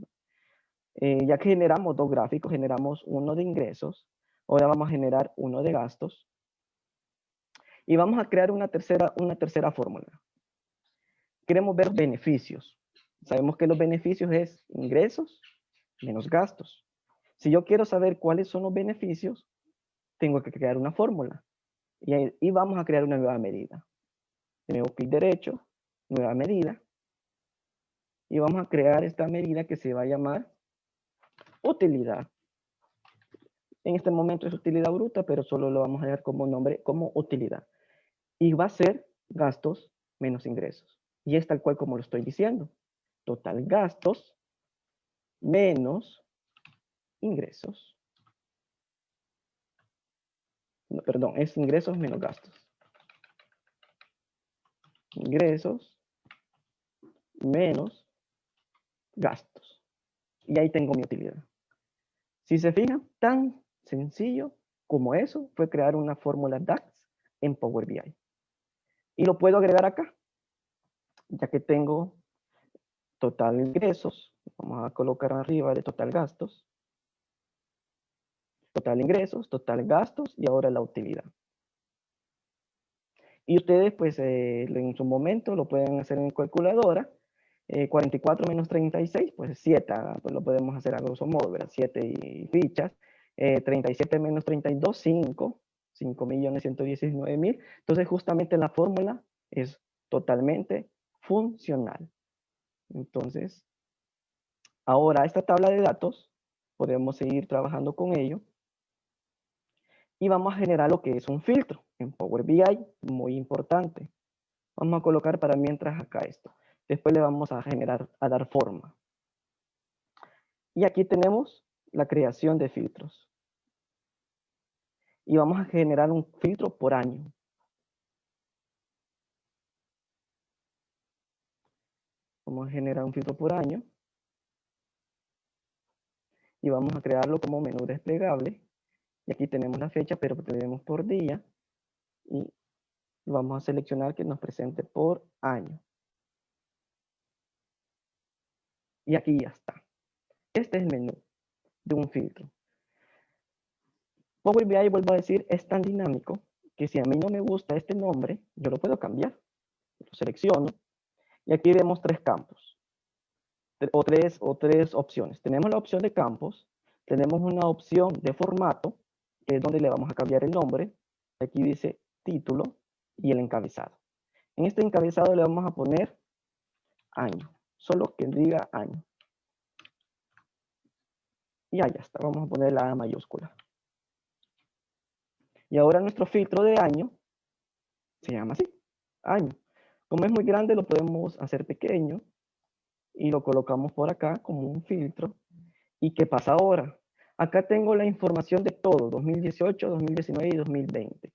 Ya que generamos dos gráficos, generamos uno de ingresos, ahora vamos a generar uno de gastos y vamos a crear una tercera fórmula. Queremos ver beneficios. Sabemos que los beneficios es ingresos menos gastos. Si yo quiero saber cuáles son los beneficios, tengo que crear una fórmula. Y vamos a crear una nueva medida. Tenemos clic derecho, nueva medida. Y vamos a crear esta medida que se va a llamar utilidad. En este momento es utilidad bruta, pero solo lo vamos a dar como nombre, como utilidad. Y va a ser gastos menos ingresos. Y es tal cual como lo estoy diciendo. Total gastos menos ingresos. No, perdón, es ingresos menos gastos. Ingresos menos gastos. Y ahí tengo mi utilidad. Si se fijan, tan sencillo como eso fue crear una fórmula DAX en Power BI. Y lo puedo agregar acá, ya que tengo total ingresos. Vamos a colocar arriba de total gastos. Total ingresos, total gastos y ahora la utilidad. Y ustedes, pues, en su momento lo pueden hacer en calculadora. 44 menos 36, pues 7, pues lo podemos hacer a grosso modo, ¿verdad? 7 y fichas. 37 menos 32, 5. 5.119.000. Entonces, justamente la fórmula es totalmente funcional. Entonces, ahora esta tabla de datos, podemos seguir trabajando con ello. Y vamos a generar lo que es un filtro en Power BI, muy importante. Vamos a colocar para mientras acá esto. Después le vamos a dar forma. Y aquí tenemos la creación de filtros. Y vamos a generar un filtro por año. Vamos a generar un filtro por año. Y vamos a crearlo como menú desplegable. Y aquí tenemos la fecha, pero tenemos por día. Y vamos a seleccionar que nos presente por año. Y aquí ya está. Este es el menú de un filtro. Power BI, vuelvo a decir, es tan dinámico que si a mí no me gusta este nombre, yo lo puedo cambiar. Lo selecciono y aquí vemos tres campos o tres opciones. Tenemos la opción de campos, tenemos una opción de formato, que es donde le vamos a cambiar el nombre. Aquí dice título y el encabezado. En este encabezado le vamos a poner año, solo que diga año. Y ahí ya está, vamos a poner la A mayúscula. Y ahora nuestro filtro de año se llama así, año. Como es muy grande, lo podemos hacer pequeño y lo colocamos por acá como un filtro. ¿Y qué pasa ahora? Acá tengo la información de todo, 2018, 2019 y 2020.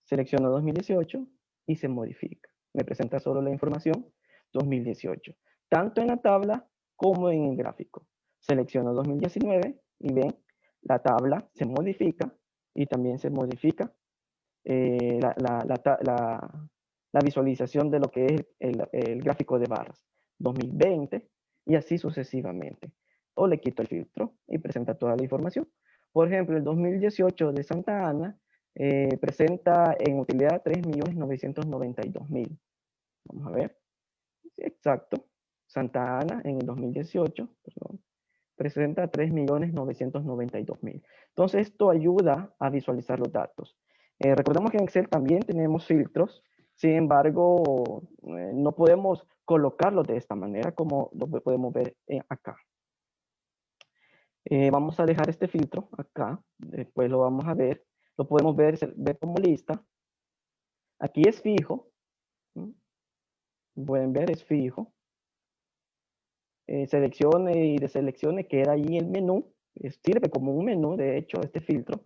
Selecciono 2018 y se modifica. Me presenta solo la información 2018, tanto en la tabla como en el gráfico. Selecciono 2019 y ven, la tabla se modifica y también se modifica la visualización de lo que es el gráfico de barras 2020 y así sucesivamente. O le quito el filtro y presenta toda la información. Por ejemplo, el 2018 de Santa Ana presenta en utilidad 3.992.000. Vamos a ver. Sí, exacto. Santa Ana en el 2018, perdón, presenta 3.992.000. Entonces, esto ayuda a visualizar los datos. Recordemos que en Excel también tenemos filtros, sin embargo, no podemos colocarlos de esta manera como lo podemos ver acá. Vamos a dejar este filtro acá, después lo vamos a ver, lo podemos ver como lista. Aquí es fijo, pueden ver, es fijo. Seleccione y deseleccione, queda ahí el menú, sirve como un menú, de hecho, este filtro,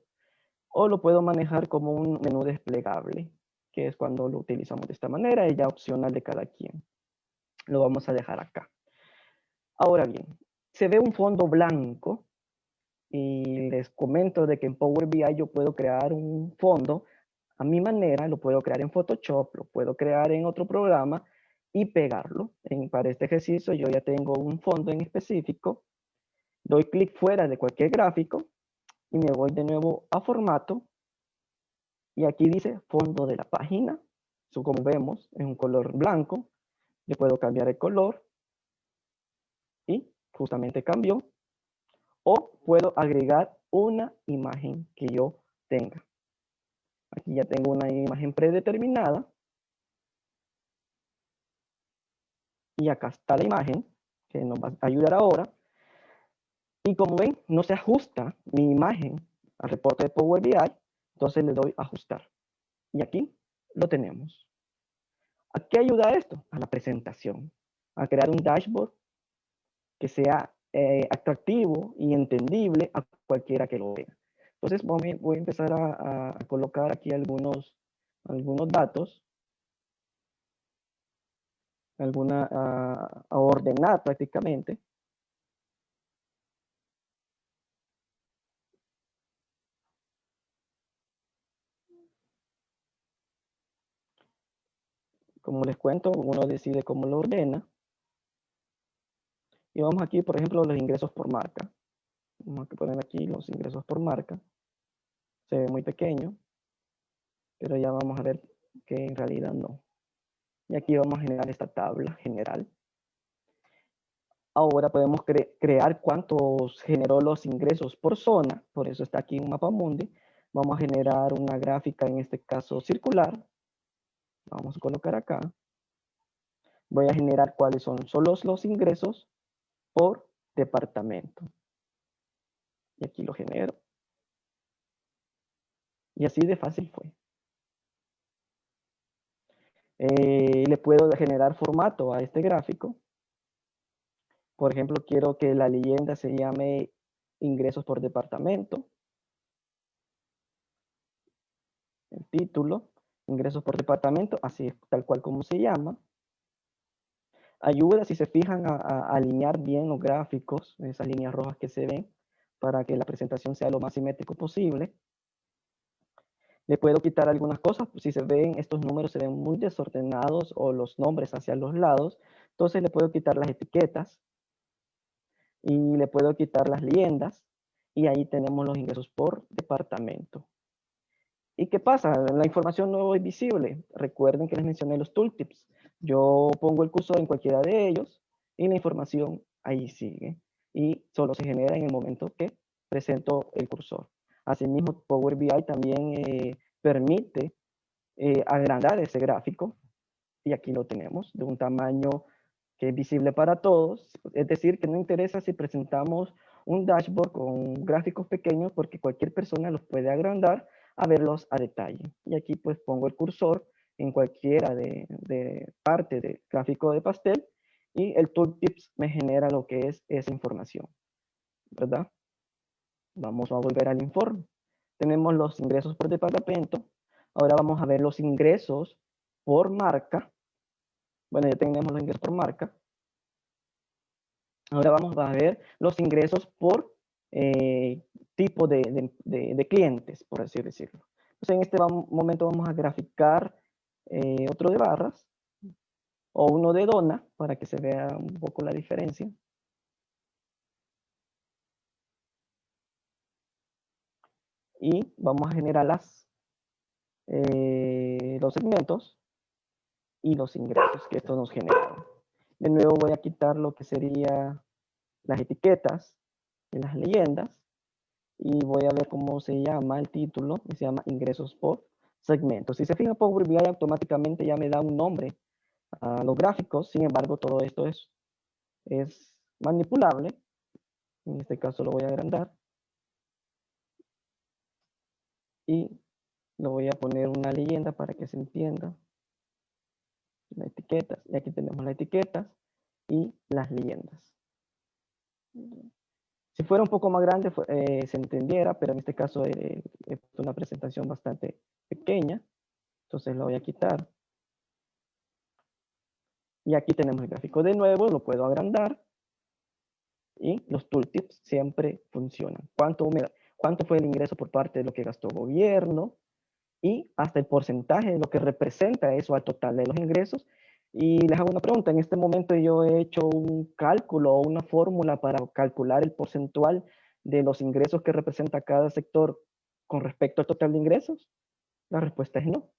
o lo puedo manejar como un menú desplegable, que es cuando lo utilizamos de esta manera, y ya opcional de cada quien. Lo vamos a dejar acá. Ahora bien, se ve un fondo blanco, y les comento de que en Power BI yo puedo crear un fondo a mi manera, lo puedo crear en Photoshop, lo puedo crear en otro programa y pegarlo. Para este ejercicio yo ya tengo un fondo en específico, doy clic fuera de cualquier gráfico y me voy de nuevo a formato y aquí dice fondo de la página. Eso, como vemos, es un color blanco. Le puedo cambiar el color y justamente cambió. O puedo agregar una imagen que yo tenga. Aquí ya tengo una imagen predeterminada. Y acá está la imagen que nos va a ayudar ahora. Y como ven, no se ajusta mi imagen al reporte de Power BI. Entonces le doy ajustar. Y aquí lo tenemos. ¿A qué ayuda esto? A la presentación. A crear un dashboard que sea atractivo y entendible a cualquiera que lo vea. Entonces voy a empezar a colocar aquí algunos datos, a ordenar prácticamente. Como les cuento, uno decide cómo lo ordena. Y vamos aquí, por ejemplo, los ingresos por marca. Vamos a poner aquí los ingresos por marca. Se ve muy pequeño, pero ya vamos a ver que en realidad no. Y aquí vamos a generar esta tabla general. Ahora podemos crear cuántos generó los ingresos por zona, por eso está aquí un mapa mundi. Vamos a generar una gráfica, en este caso circular. Vamos a colocar acá. Voy a generar cuáles son solo los ingresos por departamento. Y aquí lo genero. Y así de fácil fue. Le puedo generar formato a este gráfico. Por ejemplo, quiero que la leyenda se llame ingresos por departamento. El título, ingresos por departamento, así es tal cual como se llama. Ayuda, si se fijan, a alinear bien los gráficos, esas líneas rojas que se ven, para que la presentación sea lo más simétrico posible. Le puedo quitar algunas cosas, pues si se ven, estos números se ven muy desordenados o los nombres hacia los lados, entonces le puedo quitar las etiquetas y le puedo quitar las leyendas y ahí tenemos los ingresos por departamento. ¿Y qué pasa? La información no es visible. Recuerden que les mencioné los tooltips. Yo pongo el cursor en cualquiera de ellos y la información ahí sigue. Y solo se genera en el momento que presento el cursor. Asimismo, Power BI también permite agrandar ese gráfico. Y aquí lo tenemos, de un tamaño que es visible para todos. Es decir, que no interesa si presentamos un dashboard con gráficos pequeños, porque cualquier persona los puede agrandar a verlos a detalle. Y aquí pues pongo el cursor en cualquiera de parte del gráfico de pastel y el tooltips me genera lo que es esa información. ¿verdad? Vamos a volver al informe. Tenemos los ingresos por departamento. Ahora vamos a ver los ingresos por marca. Bueno, ya tenemos los ingresos por marca. Ahora vamos a ver los ingresos por tipo de clientes, por así decirlo. Entonces, en este momento vamos a graficar otro de barras o uno de dona para que se vea un poco la diferencia. Y vamos a generar los segmentos y los ingresos que esto nos genera. De nuevo voy a quitar lo que sería las etiquetas y las leyendas y voy a ver cómo se llama el título, y se llama ingresos por segmento. Si se fija, Power BI automáticamente ya me da un nombre a los gráficos. Sin embargo, todo esto es manipulable. En este caso lo voy a agrandar y lo voy a poner una leyenda para que se entienda. Las etiquetas, y aquí tenemos las etiquetas y las leyendas. Si fuera un poco más grande se entendiera, pero en este caso es una presentación bastante pequeña, entonces lo voy a quitar. Y aquí tenemos el gráfico de nuevo, lo puedo agrandar y los tooltips siempre funcionan. ¿Cuánto fue el ingreso por parte de lo que gastó gobierno? Y hasta el porcentaje de lo que representa eso al total de los ingresos. Y les hago una pregunta, en este momento yo he hecho un cálculo o una fórmula para calcular el porcentual de los ingresos que representa cada sector con respecto al total de ingresos. La respuesta es no.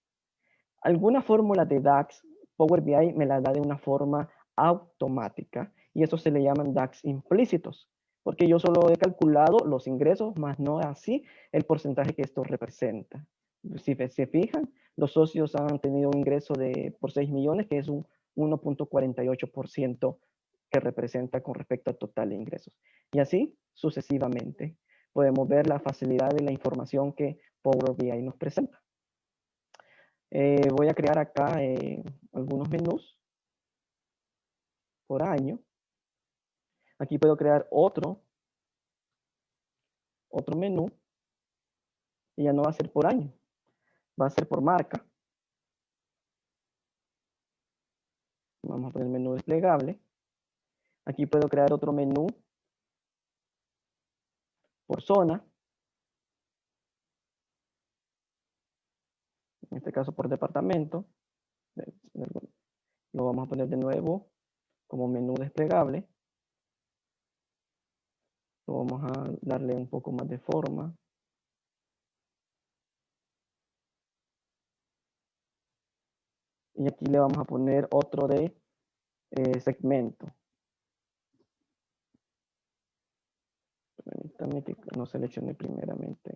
Alguna fórmula de DAX, Power BI me la da de una forma automática y eso se le llaman DAX implícitos, porque yo solo he calculado los ingresos, más no así el porcentaje que esto representa. Si se fijan, los socios han tenido un ingreso por 6 millones, que es un 1.48% que representa con respecto al total de ingresos. Y así sucesivamente. Podemos ver la facilidad de la información que Power BI nos presenta. Voy a crear acá algunos menús por año. Aquí puedo crear otro menú y ya no va a ser por año, va a ser por marca. Vamos a poner el menú desplegable. Aquí puedo crear otro menú por zona. En este caso por departamento. Lo vamos a poner de nuevo como menú desplegable. Lo vamos a darle un poco más de forma. Y aquí le vamos a poner otro de segmento. Permítanme que no seleccione primeramente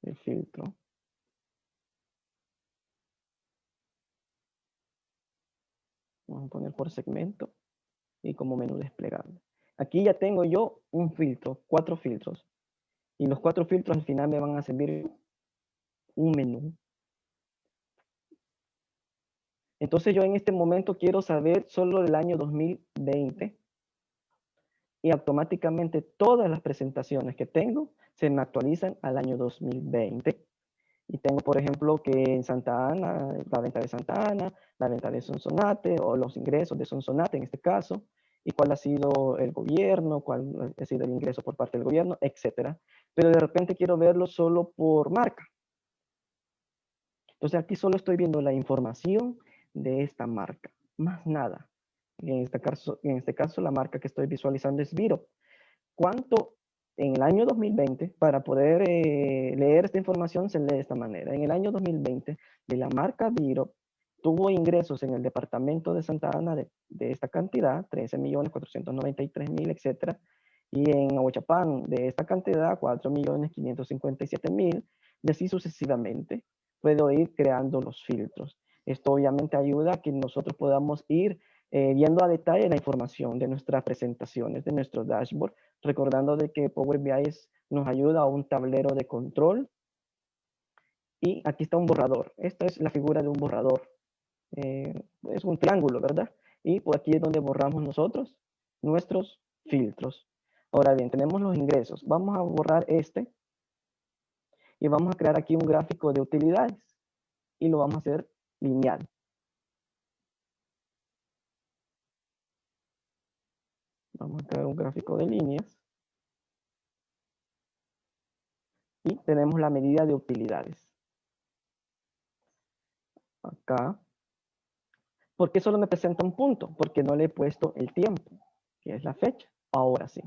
el filtro. Vamos a poner por segmento y como menú desplegable. Aquí ya tengo yo un filtro, 4 filtros. Y los 4 filtros al final me van a servir un menú. Entonces yo en este momento quiero saber solo del año 2020 y automáticamente todas las presentaciones que tengo se me actualizan al año 2020. Y tengo, por ejemplo, que en Santa Ana, la venta de Santa Ana, la venta de Sonsonate o los ingresos de Sonsonate en este caso, y cuál ha sido el gobierno, cuál ha sido el ingreso por parte del gobierno, etcétera. Pero de repente quiero verlo solo por marca. Entonces aquí solo estoy viendo la información de esta marca, más nada. En este caso la marca que estoy visualizando es Viro. ¿Cuánto en el año 2020, para poder leer esta información, se lee de esta manera? En el año 2020, de la marca Viro, tuvo ingresos en el departamento de Santa Ana de esta cantidad, 13.493.000, etcétera, y en Ahuachapán de esta cantidad, 4.557.000, y así sucesivamente. Puedo ir creando los filtros. Esto obviamente ayuda a que nosotros podamos ir viendo a detalle la información de nuestras presentaciones, de nuestro dashboard, recordando de que Power BI nos ayuda a un tablero de control. Y aquí está un borrador. Esta es la figura de un borrador. Es un triángulo, ¿verdad? Y por aquí es donde borramos nosotros nuestros filtros. Ahora bien, tenemos los ingresos. Vamos a borrar este y vamos a crear aquí un gráfico de utilidades y lo vamos a hacer lineal. Vamos a crear un gráfico de líneas y tenemos la medida de utilidades. Acá. ¿Por qué solo me presenta un punto? Porque no le he puesto el tiempo, que es la fecha. Ahora sí.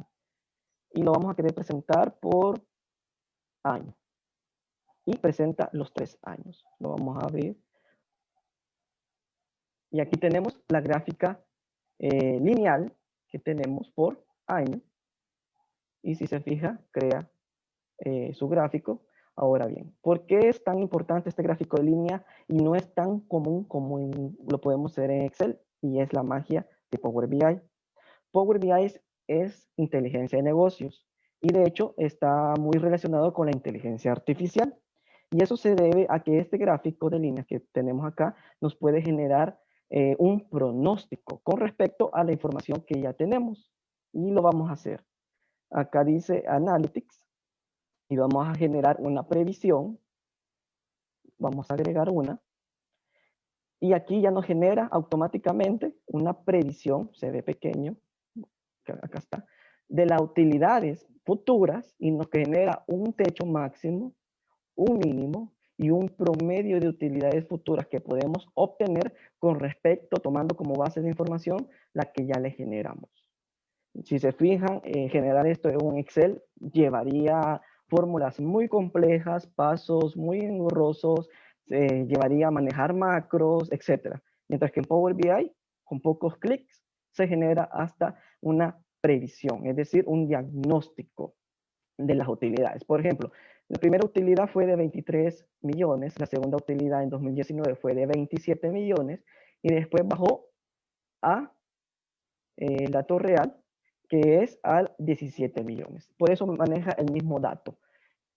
Y lo vamos a querer presentar por año. Y presenta los 3 años. Lo vamos a abrir. Y aquí tenemos la gráfica lineal que tenemos por año. Y si se fija, crea su gráfico. Ahora bien, ¿por qué es tan importante este gráfico de línea y no es tan común como lo podemos hacer en Excel? Y es la magia de Power BI. Power BI es inteligencia de negocios y de hecho está muy relacionado con la inteligencia artificial. Y eso se debe a que este gráfico de líneas que tenemos acá nos puede generar un pronóstico con respecto a la información que ya tenemos. Y lo vamos a hacer. Acá dice Analytics y vamos a generar una previsión. Vamos a agregar una. Y aquí ya nos genera automáticamente una previsión, se ve pequeño, acá está, de las utilidades futuras y nos genera un techo máximo, un mínimo y un promedio de utilidades futuras que podemos obtener con respecto, tomando como base de información la que ya le generamos. Si se fijan, generar esto en un Excel llevaría fórmulas muy complejas, pasos muy engorrosos, llevaría a manejar macros, etc. Mientras que en Power BI, con pocos clics, se genera hasta una previsión, es decir, un diagnóstico de las utilidades. Por ejemplo, la primera utilidad fue de 23 millones, la segunda utilidad en 2019 fue de 27 millones y después bajó a el dato real, que es al 17 millones. Por eso maneja el mismo dato.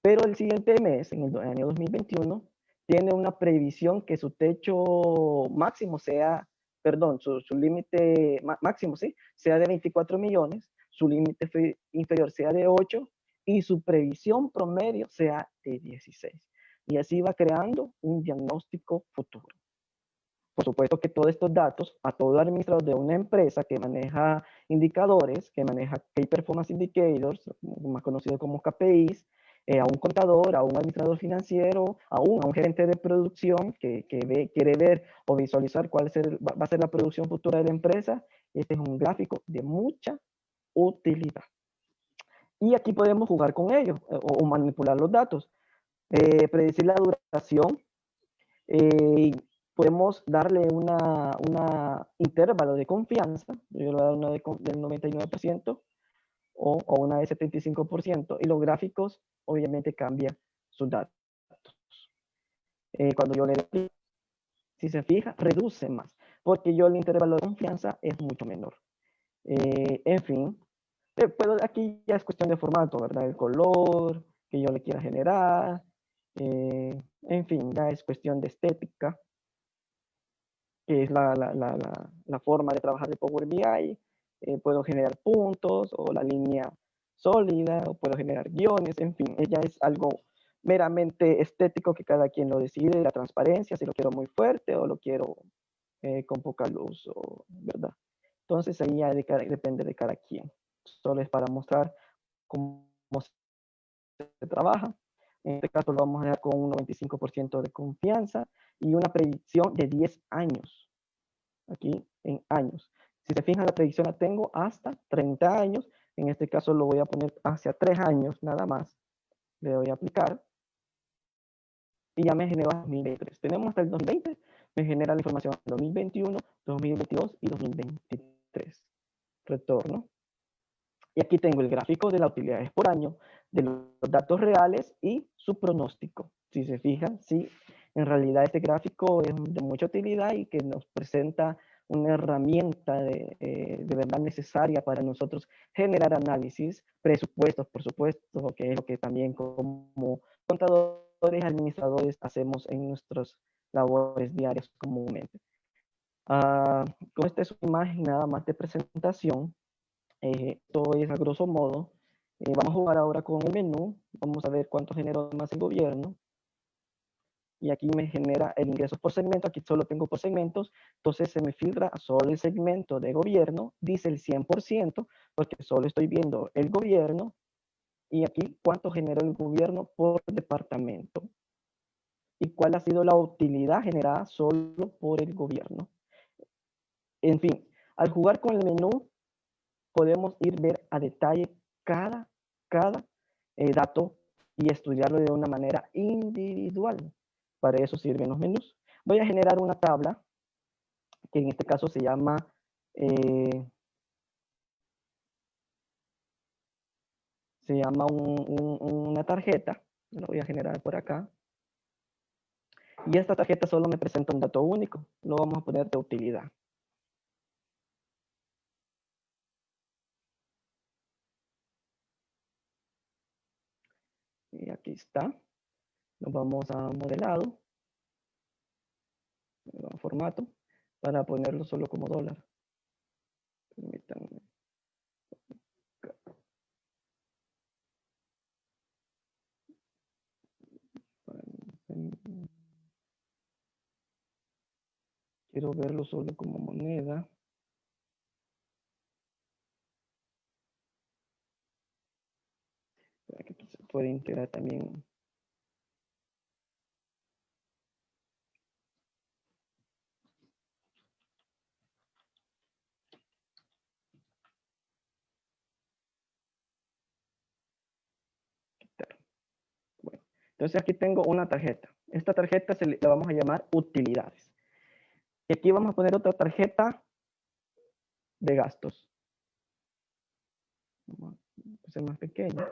Pero el siguiente mes, en el año 2021, tiene una previsión que su techo máximo sea, perdón, su límite máximo, ¿sí? Sea de 24 millones, su límite inferior sea de 8 y su previsión promedio sea de 16. Y así va creando un diagnóstico futuro. Por supuesto que todos estos datos, a todo administrador de una empresa que maneja indicadores, que maneja Key Performance Indicators, más conocido como KPIs, a un contador, a un administrador financiero, a un gerente de producción que quiere ver o visualizar cuál va a ser la producción futura de la empresa. Este es un gráfico de mucha utilidad. Y aquí podemos jugar con ellos o manipular los datos. Predecir la duración. Podemos darle una intervalo de confianza, yo le voy a dar una del 99% o una de 75%, y los gráficos obviamente cambian sus datos. Cuando yo le doy, si se fija, reduce más, porque yo el intervalo de confianza es mucho menor. En fin, aquí ya es cuestión de formato, ¿verdad? El color que yo le quiera generar, en fin, ya es cuestión de estética, que es la forma de trabajar de Power BI. Puedo generar puntos o la línea sólida, o puedo generar guiones, en fin, ella es algo meramente estético que cada quien lo decide, la transparencia, si lo quiero muy fuerte o lo quiero con poca luz, ¿verdad? Entonces ahí ya depende de cada quien. Solo es para mostrar cómo se trabaja. En este caso lo vamos a dejar con un 95% de confianza y una predicción de 10 años. Aquí en años. Si se fijan, la predicción la tengo hasta 30 años. En este caso lo voy a poner hacia 3 años nada más. Le doy a aplicar. Y ya me generó 2023. Tenemos hasta el 2020. Me genera la información 2021, 2022 y 2023. Retorno. Y aquí tengo el gráfico de las utilidades por año, de los datos reales y su pronóstico. Si se fijan, sí, en realidad este gráfico es de mucha utilidad y que nos presenta una herramienta de verdad necesaria para nosotros generar análisis, presupuestos, por supuesto, que es lo que también como contadores, administradores hacemos en nuestras labores diarias comúnmente. Con esta es una imagen nada más de presentación. Esto es a grosso modo. Vamos a jugar ahora con el menú. Vamos a ver cuánto generó más el gobierno. Y aquí me genera el ingreso por segmento. Aquí solo tengo por segmentos. Entonces se me filtra solo el segmento de gobierno. Dice el 100% porque solo estoy viendo el gobierno. Y aquí cuánto generó el gobierno por departamento. Y cuál ha sido la utilidad generada solo por el gobierno. En fin, al jugar con el menú podemos ir ver a detalle cada dato y estudiarlo de una manera individual. Para eso sirven los menús. Voy a generar una tabla que en este caso se llama una tarjeta. Lo voy a generar por acá. Y esta tarjeta solo me presenta un dato único. Lo vamos a poner de utilidad. Y aquí está. Nos vamos a modelado. Formato. Para ponerlo solo como dólar. Permítanme. Quiero verlo solo como moneda. Para que aquí se puede integrar también. Bueno, entonces aquí tengo una tarjeta. Esta tarjeta la vamos a llamar utilidades. Y aquí vamos a poner otra tarjeta de gastos. Vamos a hacer más pequeña.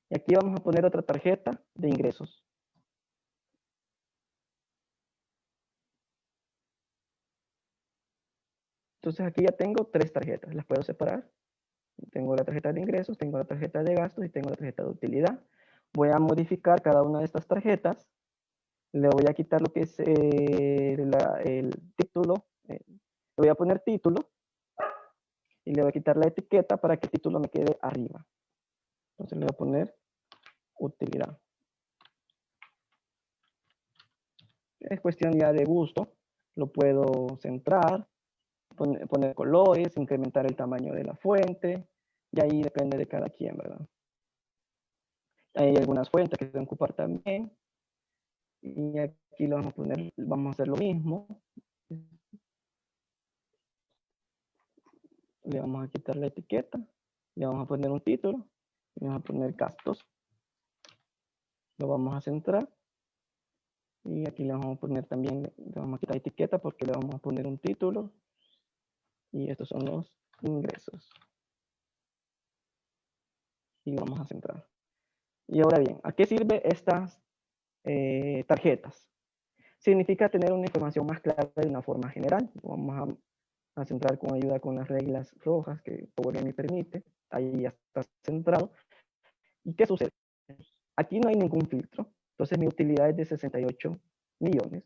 Y aquí vamos a poner otra tarjeta de ingresos. Entonces aquí ya tengo 3 tarjetas. Las puedo separar. Tengo la tarjeta de ingresos, tengo la tarjeta de gastos y tengo la tarjeta de utilidad. Voy a modificar cada una de estas tarjetas. Le voy a quitar lo que es el título. Le voy a poner título. Y le voy a quitar la etiqueta para que el título me quede arriba. Entonces le voy a poner utilidad. Es cuestión ya de gusto. Lo puedo centrar, poner colores, incrementar el tamaño de la fuente. Y ahí depende de cada quien, ¿verdad? Hay algunas fuentes que se pueden ocupar también. Y aquí lo vamos a poner, vamos a hacer lo mismo. Le vamos a quitar la etiqueta. Le vamos a poner un título. Le vamos a poner gastos. Lo vamos a centrar. Y aquí le vamos a poner también, le vamos a quitar etiqueta porque le vamos a poner un título. Y estos son los ingresos. Y vamos a centrar. Y ahora bien, ¿a qué sirven estas tarjetas? Significa tener una información más clara de una forma general. Vamos a centrar con ayuda con las reglas rojas que Power me permite. Ahí ya está centrado. ¿Y qué sucede? Aquí no hay ningún filtro. Entonces mi utilidad es de 68 millones.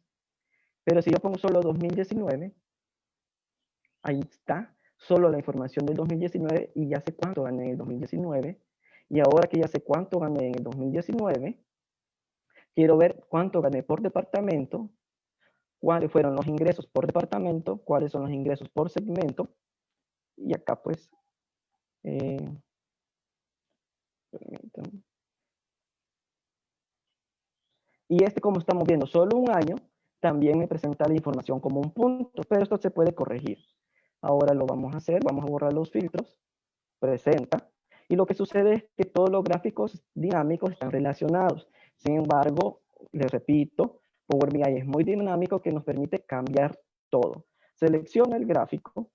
Pero si yo pongo solo 2019, ahí está solo la información del 2019 y ya sé cuánto gané en el 2019. Y ahora que ya sé cuánto gané en el 2019, quiero ver cuánto gané por departamento, cuáles fueron los ingresos por departamento, cuáles son los ingresos por segmento. Y acá pues, y como estamos viendo solo un año, también me presenta la información como un punto, pero esto se puede corregir. Ahora lo vamos a hacer, vamos a borrar los filtros, presenta, y lo que sucede es que todos los gráficos dinámicos están relacionados. Sin embargo, les repito, Power BI es muy dinámico que nos permite cambiar todo. Selecciona el gráfico.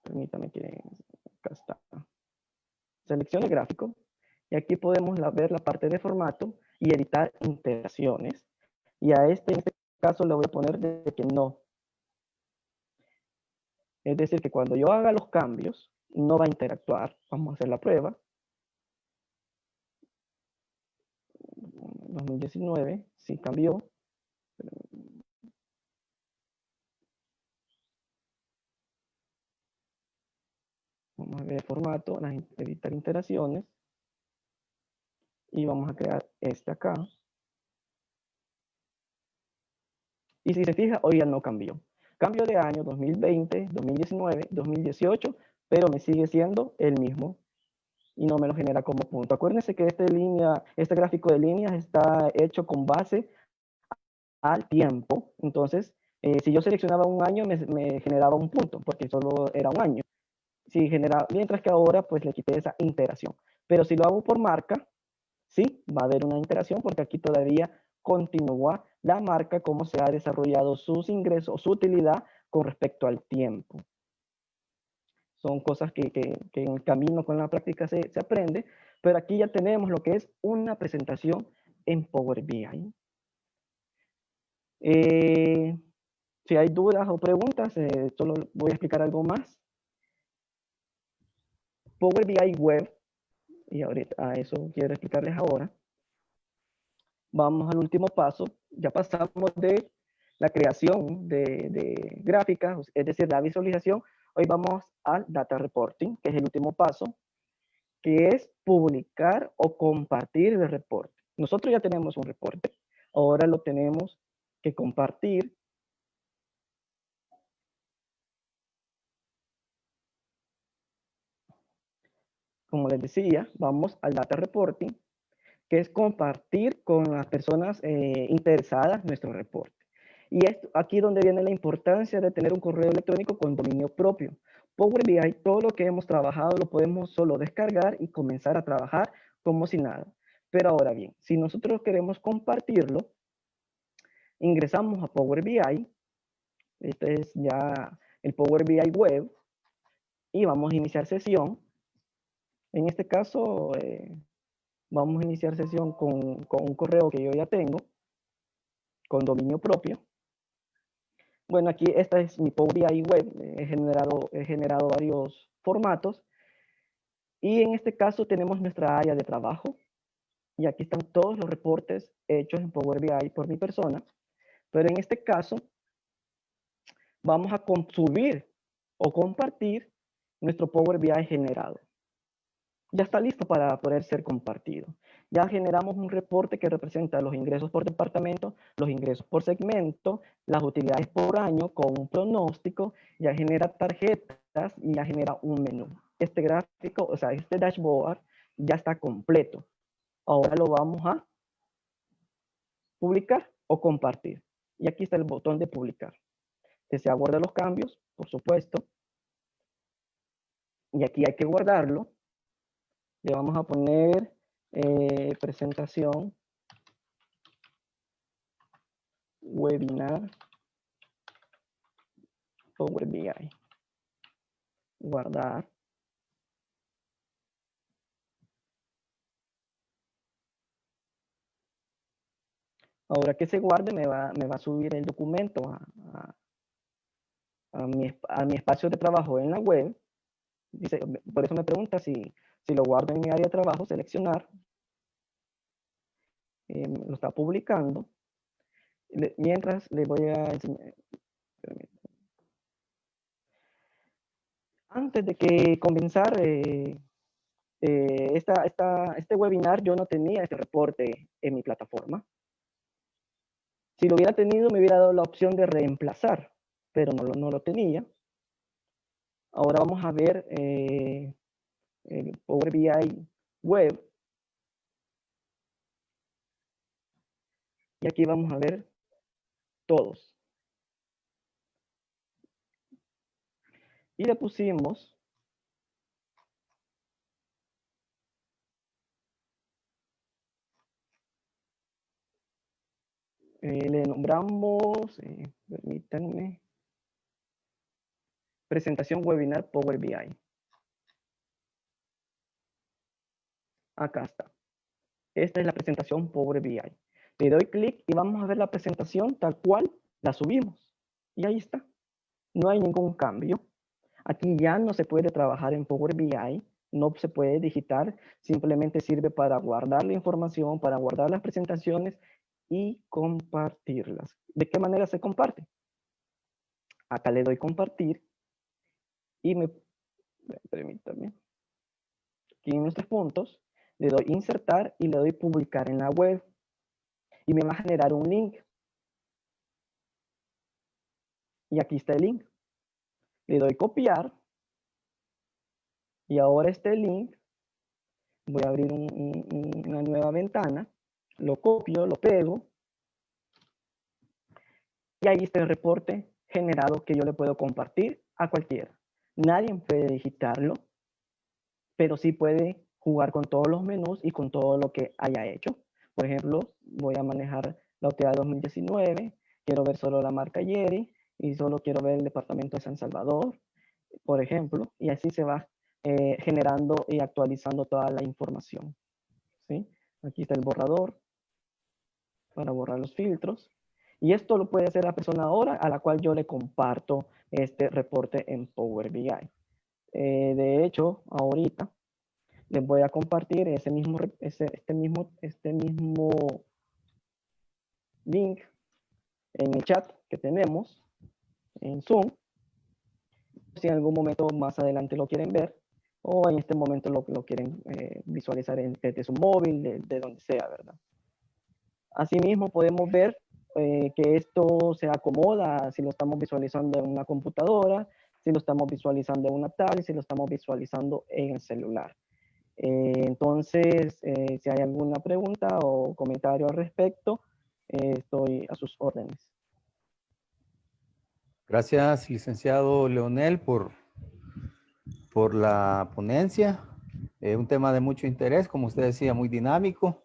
Permítame que acá está. Selecciona el gráfico y aquí podemos ver la parte de formato y editar interacciones. Y a en este caso le voy a poner de que no. Es decir, que cuando yo haga los cambios, no va a interactuar. Vamos a hacer la prueba. 2019, sí cambió. Vamos a ver formato, editar interacciones. Y vamos a crear este acá. Y si se fija, hoy ya no cambió. Cambio de año 2020, 2019, 2018, pero me sigue siendo el mismo y no me lo genera como punto. Acuérdense que este gráfico de líneas está hecho con base al tiempo. Entonces, si yo seleccionaba un año, me generaba un punto, porque solo era un año. Mientras que ahora, pues le quité esa interacción. Pero si lo hago por marca, sí, va a haber una interacción, porque aquí todavía continúa la marca, cómo se ha desarrollado sus ingresos, su utilidad con respecto al tiempo. Son cosas que en el camino con la práctica se aprende, pero aquí ya tenemos lo que es una presentación en Power BI. Si hay dudas o preguntas, solo voy a explicar algo más. Power BI Web, y ahorita a eso quiero explicarles ahora. Vamos al último paso. Ya pasamos de la creación de gráficas, es decir, la visualización. Hoy vamos al data reporting, que es el último paso, que es publicar o compartir el reporte. Nosotros ya tenemos un reporte, ahora lo tenemos que compartir. Como les decía, vamos al data reporting, que es compartir con las personas interesadas nuestro reporte. Y es aquí donde viene la importancia de tener un correo electrónico con dominio propio. Power BI, todo lo que hemos trabajado lo podemos solo descargar y comenzar a trabajar como si nada. Pero ahora bien, si nosotros queremos compartirlo, ingresamos a Power BI. Este es ya el Power BI Web. Y vamos a iniciar sesión. En este caso, vamos a iniciar sesión con un correo que yo ya tengo, con dominio propio. Bueno, aquí esta es mi Power BI Web. He generado varios formatos. Y en este caso tenemos nuestra área de trabajo. Y aquí están todos los reportes hechos en Power BI por mi persona. Pero en este caso, vamos a subir o compartir nuestro Power BI generado. Ya está listo para poder ser compartido. Ya generamos un reporte que representa los ingresos por departamento, los ingresos por segmento, las utilidades por año con un pronóstico, ya genera tarjetas y ya genera un menú. Este gráfico, o sea, este dashboard ya está completo. Ahora lo vamos a publicar o compartir. Y aquí está el botón de publicar. Desea guardar los cambios, por supuesto. Y aquí hay que guardarlo. Le vamos a poner presentación, webinar, Power BI. Guardar. Ahora que se guarde, me va a subir el documento a mi espacio de trabajo en la web. Dice, por eso me pregunta si lo guardo en mi área de trabajo, seleccionar. Lo está publicando. Mientras le voy a enseñar. Antes de que comenzar este webinar, yo no tenía este reporte en mi plataforma. Si lo hubiera tenido, me hubiera dado la opción de reemplazar, pero no lo tenía. Ahora vamos a ver el Power BI Web. Y aquí vamos a ver todos. Y le pusimos le nombramos, permítanme, presentación webinar Power BI. Acá está. Esta es la presentación Power BI. Le doy clic y vamos a ver la presentación tal cual la subimos. Y ahí está. No hay ningún cambio. Aquí ya no se puede trabajar en Power BI, no se puede digitar, simplemente sirve para guardar la información, para guardar las presentaciones y compartirlas. ¿De qué manera se comparte? Acá le doy compartir y Permítame. Aquí en los 3 puntos, le doy insertar y le doy publicar en la web. Y me va a generar un link. Y aquí está el link. Le doy copiar. Y ahora este link, voy a abrir una nueva ventana. Lo copio, lo pego. Y ahí está el reporte generado que yo le puedo compartir a cualquiera. Nadie puede digitarlo, pero sí puede jugar con todos los menús y con todo lo que haya hecho. Por ejemplo, voy a manejar la OTA 2019, quiero ver solo la marca Yeri y solo quiero ver el departamento de San Salvador, por ejemplo, y así se va generando y actualizando toda la información. ¿Sí? Aquí está el borrador para borrar los filtros. Y esto lo puede hacer la persona ahora a la cual yo le comparto este reporte en Power BI. De hecho, ahorita les voy a compartir este mismo link en el chat que tenemos en Zoom. Si en algún momento más adelante lo quieren ver o en este momento lo quieren visualizar desde su móvil, de donde sea, ¿verdad? Asimismo, podemos ver que esto se acomoda si lo estamos visualizando en una computadora, si lo estamos visualizando en una tablet, si lo estamos visualizando en el celular. Entonces, si hay alguna pregunta o comentario al respecto, estoy a sus órdenes. Gracias, licenciado Leonel, por la ponencia. Un tema de mucho interés, como usted decía, muy dinámico.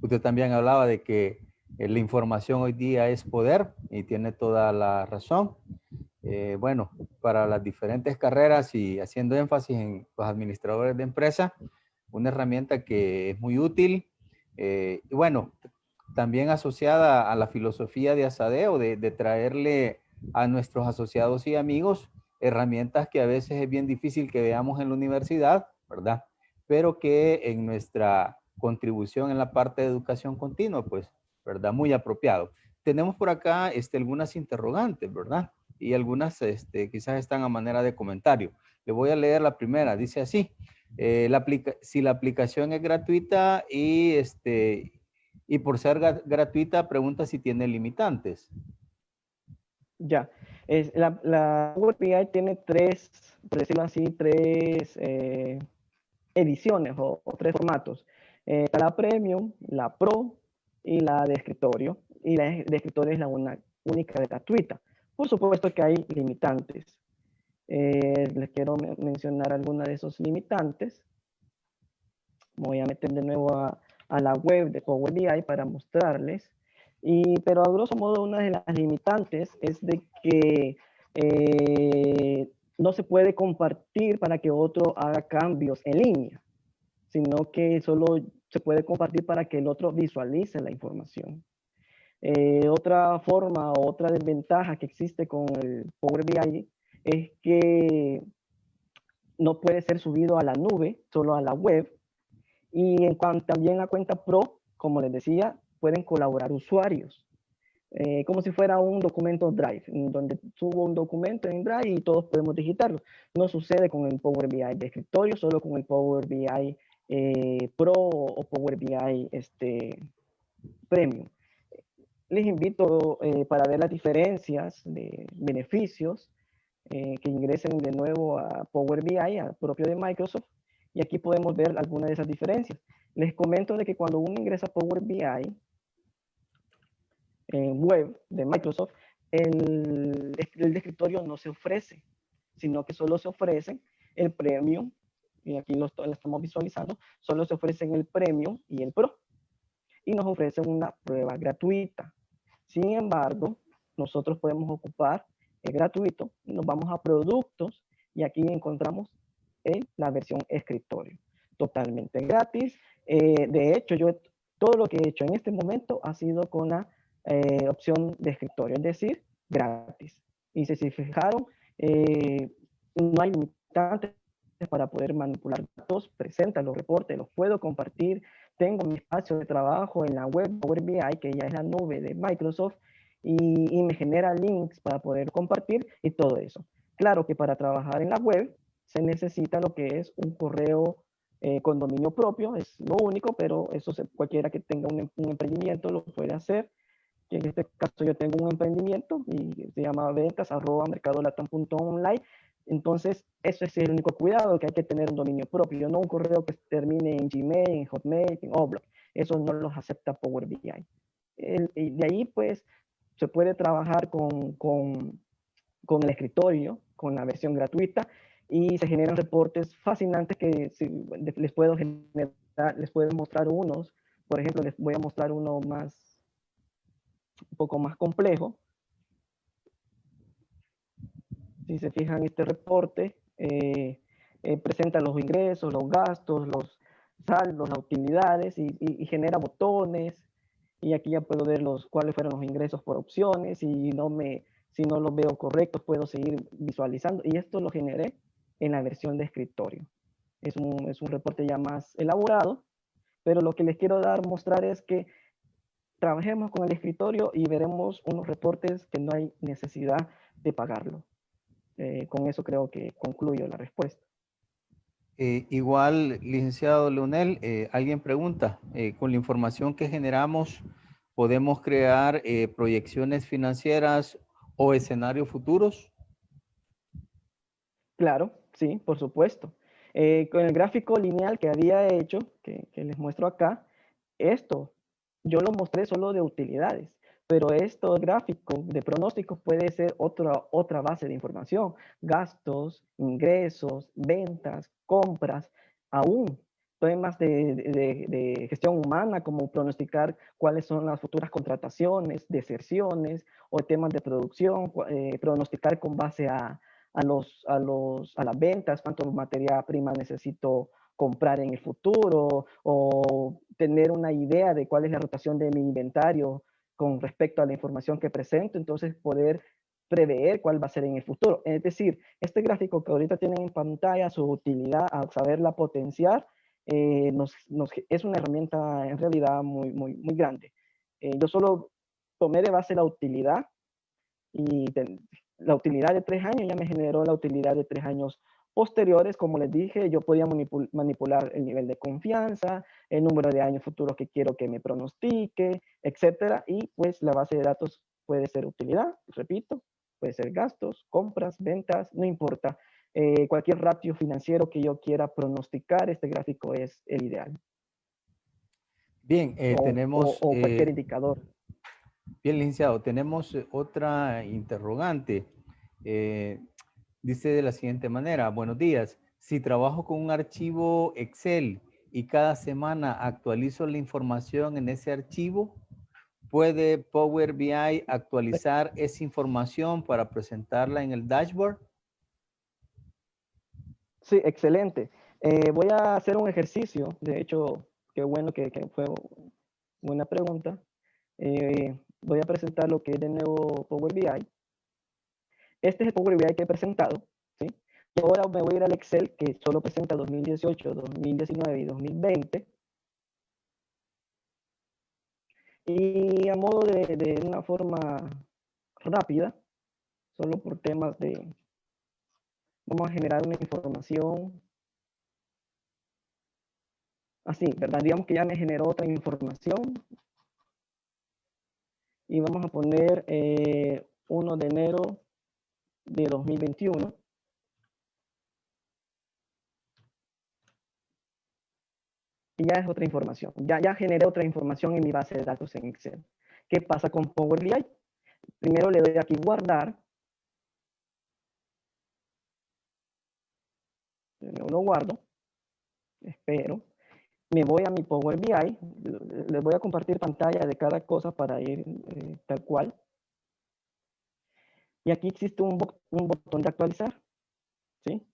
Usted también hablaba de que la información hoy día es poder y tiene toda la razón. Bueno, para las diferentes carreras y haciendo énfasis en los administradores de empresa, una herramienta que es muy útil y bueno, también asociada a la filosofía de Asadeo de traerle a nuestros asociados y amigos herramientas que a veces es bien difícil que veamos en la universidad, ¿verdad? Pero que en nuestra contribución en la parte de educación continua, pues, ¿verdad? Muy apropiado. Tenemos por acá algunas interrogantes, ¿verdad? Y algunas quizás están a manera de comentario. Le voy a leer la primera, dice así. Si la aplicación es gratuita y por ser gratuita, pregunta si tiene limitantes. Ya, la Power BI tiene tres, por decirlo así, tres ediciones o tres formatos. Está la Premium, la Pro y la de escritorio. Y la de escritorio es la única gratuita. Por supuesto que hay limitantes. Les quiero mencionar algunas de esos limitantes. Voy a meter de nuevo a la web de Power BI para mostrarles. Pero a grosso modo, una de las limitantes es de que no se puede compartir para que otro haga cambios en línea, sino que solo se puede compartir para que el otro visualice la información. Otra forma o otra desventaja que existe con el Power BI es que no puede ser subido a la nube, solo a la web. Y en cuanto también la cuenta Pro, como les decía, pueden colaborar usuarios. Como si fuera un documento Drive, donde subo un documento en Drive y todos podemos digitarlo. No sucede con el Power BI de escritorio, solo con el Power BI Pro o Power BI Premium. Les invito para ver las diferencias de beneficios que ingresen de nuevo a Power BI, al propio de Microsoft, y aquí podemos ver algunas de esas diferencias. Les comento de que cuando uno ingresa a Power BI en web de Microsoft, el de escritorio no se ofrece, sino que solo se ofrece el Premium, y aquí lo estamos visualizando, solo se ofrecen el Premium y el Pro, y nos ofrecen una prueba gratuita. Sin embargo, nosotros podemos ocupar el gratuito y nos vamos a productos y aquí encontramos la versión escritorio, totalmente gratis. De hecho, todo lo que he hecho en este momento ha sido con la opción de escritorio, es decir, gratis. Y si se fijaron, no hay limitantes para poder manipular datos, presenta los reportes, los puedo compartir. Tengo mi espacio de trabajo en la web Power BI, que ya es la nube de Microsoft, y me genera links para poder compartir y todo eso. Claro que para trabajar en la web se necesita lo que es un correo con dominio propio, es lo único, pero eso cualquiera que tenga un emprendimiento lo puede hacer. Y en este caso yo tengo un emprendimiento y se llama ventas@mercadolatam.online. Entonces, eso es el único cuidado, que hay que tener un dominio propio, no un correo que termine en Gmail, en Hotmail, en Outlook. Eso no los acepta Power BI. Y de ahí, pues, se puede trabajar con el escritorio, con la versión gratuita, y se generan reportes fascinantes que les puedo generar, les puedo mostrar unos. Por ejemplo, les voy a mostrar uno más, un poco más complejo. Si se fijan, este reporte presenta los ingresos, los gastos, los saldos, las utilidades y genera botones. Y aquí ya puedo ver cuáles fueron los ingresos por opciones. Y si no los veo correctos, puedo seguir visualizando. Y esto lo generé en la versión de escritorio. Es un reporte ya más elaborado, pero lo que les quiero mostrar es que trabajemos con el escritorio y veremos unos reportes que no hay necesidad de pagarlo. Con eso creo que concluyo la respuesta. Igual, licenciado Leonel, alguien pregunta, con la información que generamos, ¿podemos crear proyecciones financieras o escenarios futuros? Claro, sí, por supuesto. Con el gráfico lineal que había hecho, que les muestro acá, esto yo lo mostré solo de utilidades, pero esto gráfico de pronósticos puede ser otra base de información: gastos, ingresos, ventas, compras, aún temas de gestión humana, como pronosticar cuáles son las futuras contrataciones, deserciones, o temas de producción, pronosticar con base a las ventas, cuánto materia prima necesito comprar en el futuro, o tener una idea de cuál es la rotación de mi inventario con respecto a la información que presento. Entonces poder prever cuál va a ser en el futuro. Es decir, este gráfico que ahorita tienen en pantalla, su utilidad, al saberla potenciar, es una herramienta en realidad muy grande. Yo solo tomé de base la utilidad, y la utilidad de 3 años ya me generó la utilidad de 3 años posteriores. Como les dije, yo podía manipular el nivel de confianza, el número de años futuros que quiero que me pronostique, etcétera. Y pues la base de datos puede ser utilidad, repito, puede ser gastos, compras, ventas, no importa. Cualquier ratio financiero que yo quiera pronosticar, este gráfico es el ideal. Bien, tenemos, O cualquier indicador. bien, licenciado, tenemos otra interrogante. Eh, Dice de la siguiente manera: buenos días, si trabajo con un archivo Excel y cada semana actualizo la información en ese archivo, ¿puede Power BI actualizar esa información para presentarla en el dashboard? Sí, excelente. Voy a hacer un ejercicio. De hecho, qué bueno que fue una pregunta. Voy a presentar lo que es de nuevo Power BI. Este es el Power BI que he presentado, ¿sí? Y ahora me voy a ir al Excel, que solo presenta 2018, 2019 y 2020. Y a modo de una forma rápida, solo por temas vamos a generar una información así, ¿verdad? Digamos que ya me generó otra información, y vamos a poner 1 de enero de 2021. Y ya es otra información. Ya generé otra información en mi base de datos en Excel. ¿Qué pasa con Power BI? Primero le doy aquí guardar. Lo guardo. Espero. Me voy a mi Power BI. Les voy a compartir pantalla de cada cosa para ir tal cual. Y aquí existe un botón de actualizar, ¿sí?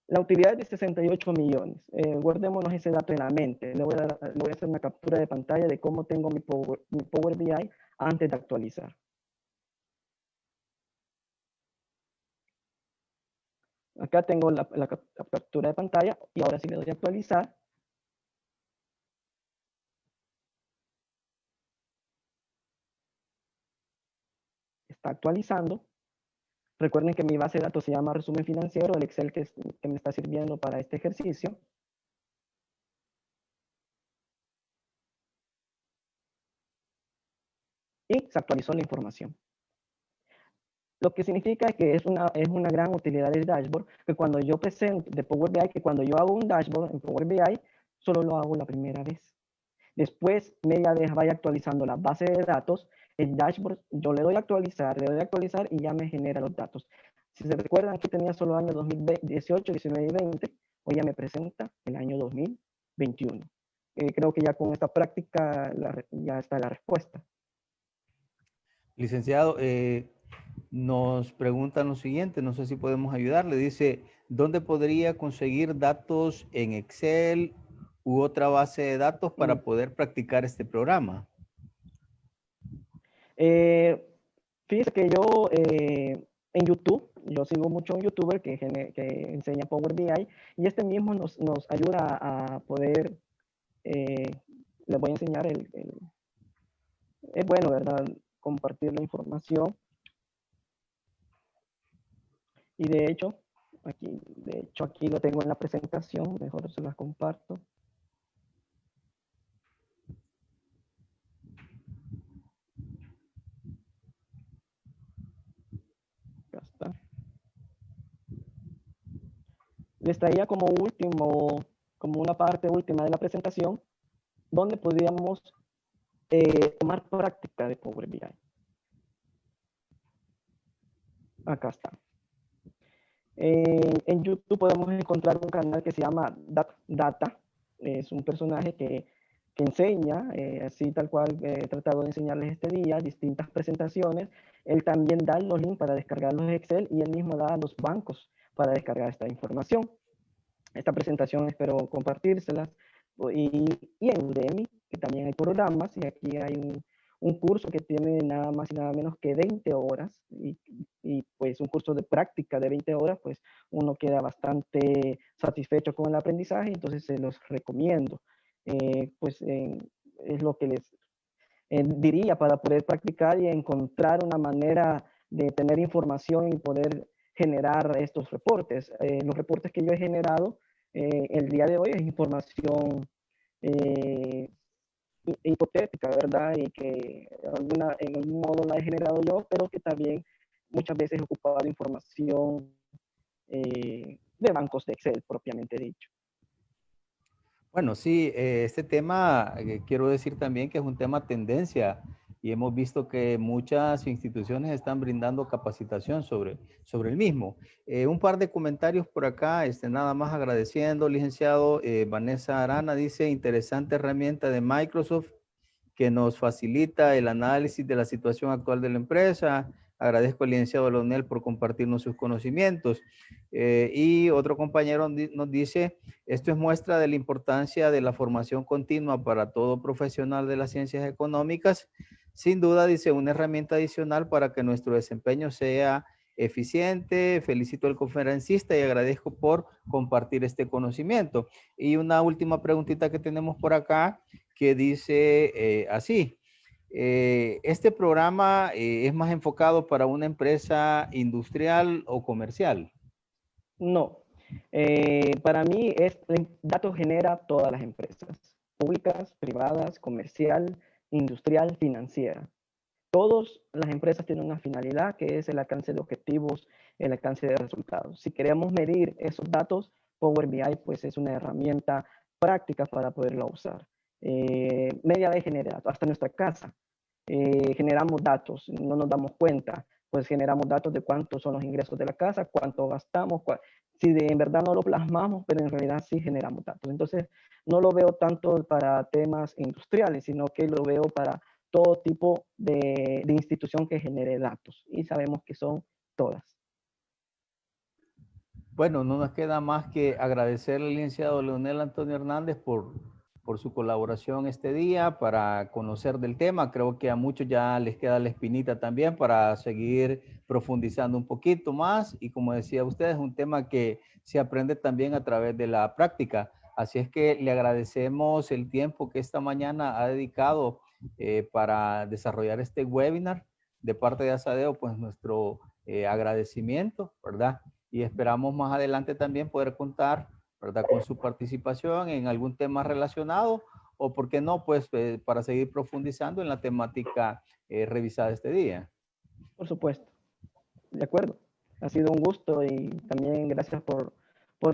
La utilidad es de 68 millones. Guardémonos ese dato en la mente. Le voy a hacer una captura de pantalla de cómo tengo mi Power BI antes de actualizar. Acá tengo la captura de pantalla, y ahora sí le doy a actualizar. Está actualizando. Recuerden que mi base de datos se llama resumen financiero, el Excel que me está sirviendo para este ejercicio. Y se actualizó la información. Lo que significa que es una gran utilidad del dashboard, que cuando yo presento de Power BI, que cuando yo hago un dashboard en Power BI, solo lo hago la primera vez. Después, media vez vaya actualizando la base de datos, el dashboard, yo le doy a actualizar y ya me genera los datos. Si se recuerdan que tenía solo años 2018, 19 y 20, hoy ya me presenta el año 2021. Creo que ya con esta práctica ya está la respuesta. Licenciado, nos preguntan lo siguiente, no sé si podemos ayudarle. Dice, ¿dónde podría conseguir datos en Excel u otra base de datos para poder practicar este programa? Fíjese que yo en YouTube, yo sigo mucho un youtuber que enseña Power BI y este mismo nos ayuda a poder, les voy a enseñar es bueno, ¿verdad? Compartir la información. Y de hecho, aquí lo tengo en la presentación, mejor se las comparto. Ya está. Les traía como último, como una parte última de la presentación, donde podríamos tomar práctica de Power BI. Acá está. En YouTube podemos encontrar un canal que se llama Data. Es un personaje que enseña, así tal cual he tratado de enseñarles este día, distintas presentaciones. Él también da los links para descargar los Excel y él mismo da los bancos para descargar esta información. Esta presentación espero compartírselas. Y en Udemy, que también hay programas, y aquí hay un curso que tiene nada más y nada menos que 20 horas, y pues un curso de práctica de 20 horas, pues uno queda bastante satisfecho con el aprendizaje, entonces se los recomiendo. Es lo que les diría para poder practicar y encontrar una manera de tener información y poder generar estos reportes. Los reportes que yo he generado el día de hoy es información hipotética, ¿verdad? Y que en algún modo la he generado yo, pero que también muchas veces he ocupado información de bancos de Excel, propiamente dicho. Bueno, sí, este tema, quiero decir también que es un tema tendencia y hemos visto que muchas instituciones están brindando capacitación sobre el mismo. Un par de comentarios por acá, nada más agradeciendo, licenciado Vanessa Arana dice, interesante herramienta de Microsoft que nos facilita el análisis de la situación actual de la empresa. Agradezco al licenciado Leonel por compartirnos sus conocimientos. Y otro compañero nos dice, esto es muestra de la importancia de la formación continua para todo profesional de las ciencias económicas. Sin duda, dice, una herramienta adicional para que nuestro desempeño sea eficiente. Felicito al conferencista y agradezco por compartir este conocimiento. Y una última preguntita que tenemos por acá que dice así. ¿Este programa es más enfocado para una empresa industrial o comercial? No. Para mí, datos genera todas las empresas, públicas, privadas, comercial, industrial, financiera. Todas las empresas tienen una finalidad que es el alcance de objetivos, el alcance de resultados. Si queremos medir esos datos, Power BI pues es una herramienta práctica para poderlo usar. Media vez genera datos, hasta nuestra casa. Generamos datos, no nos damos cuenta, pues generamos datos de cuántos son los ingresos de la casa, cuánto gastamos, si en verdad no lo plasmamos, pero en realidad sí generamos datos. Entonces, no lo veo tanto para temas industriales, sino que lo veo para todo tipo de institución que genere datos, y sabemos que son todas. Bueno, no nos queda más que agradecerle al licenciado Leonel Antonio Hernández por su colaboración este día para conocer del tema. Creo que a muchos ya les queda la espinita también para seguir profundizando un poquito más. Y como decía usted, es un tema que se aprende también a través de la práctica. Así es que le agradecemos el tiempo que esta mañana ha dedicado para desarrollar este webinar de parte de Asadeo, pues nuestro agradecimiento, ¿verdad? Y esperamos más adelante también poder contar, ¿verdad?, con su participación en algún tema relacionado o, ¿por qué no?, pues para seguir profundizando en la temática revisada este día. Por supuesto, de acuerdo. Ha sido un gusto y también gracias por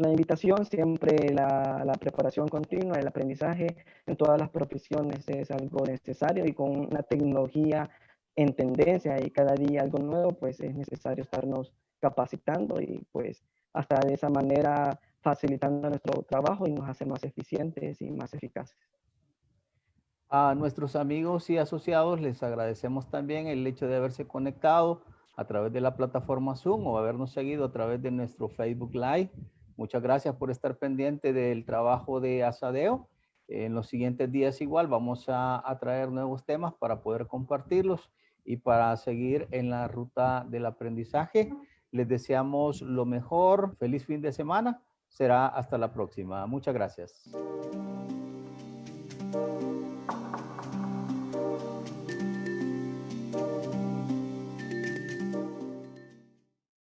la invitación. Siempre la preparación continua, el aprendizaje en todas las profesiones es algo necesario y con una tecnología en tendencia y cada día algo nuevo, pues es necesario estarnos capacitando y pues hasta de esa manera facilitando nuestro trabajo y nos hace más eficientes y más eficaces. A nuestros amigos y asociados les agradecemos también el hecho de haberse conectado a través de la plataforma Zoom o habernos seguido a través de nuestro Facebook Live. Muchas gracias por estar pendiente del trabajo de Asadeo. En los siguientes días igual vamos a traer nuevos temas para poder compartirlos y para seguir en la ruta del aprendizaje. Les deseamos lo mejor. Feliz fin de semana. Será hasta la próxima. Muchas gracias.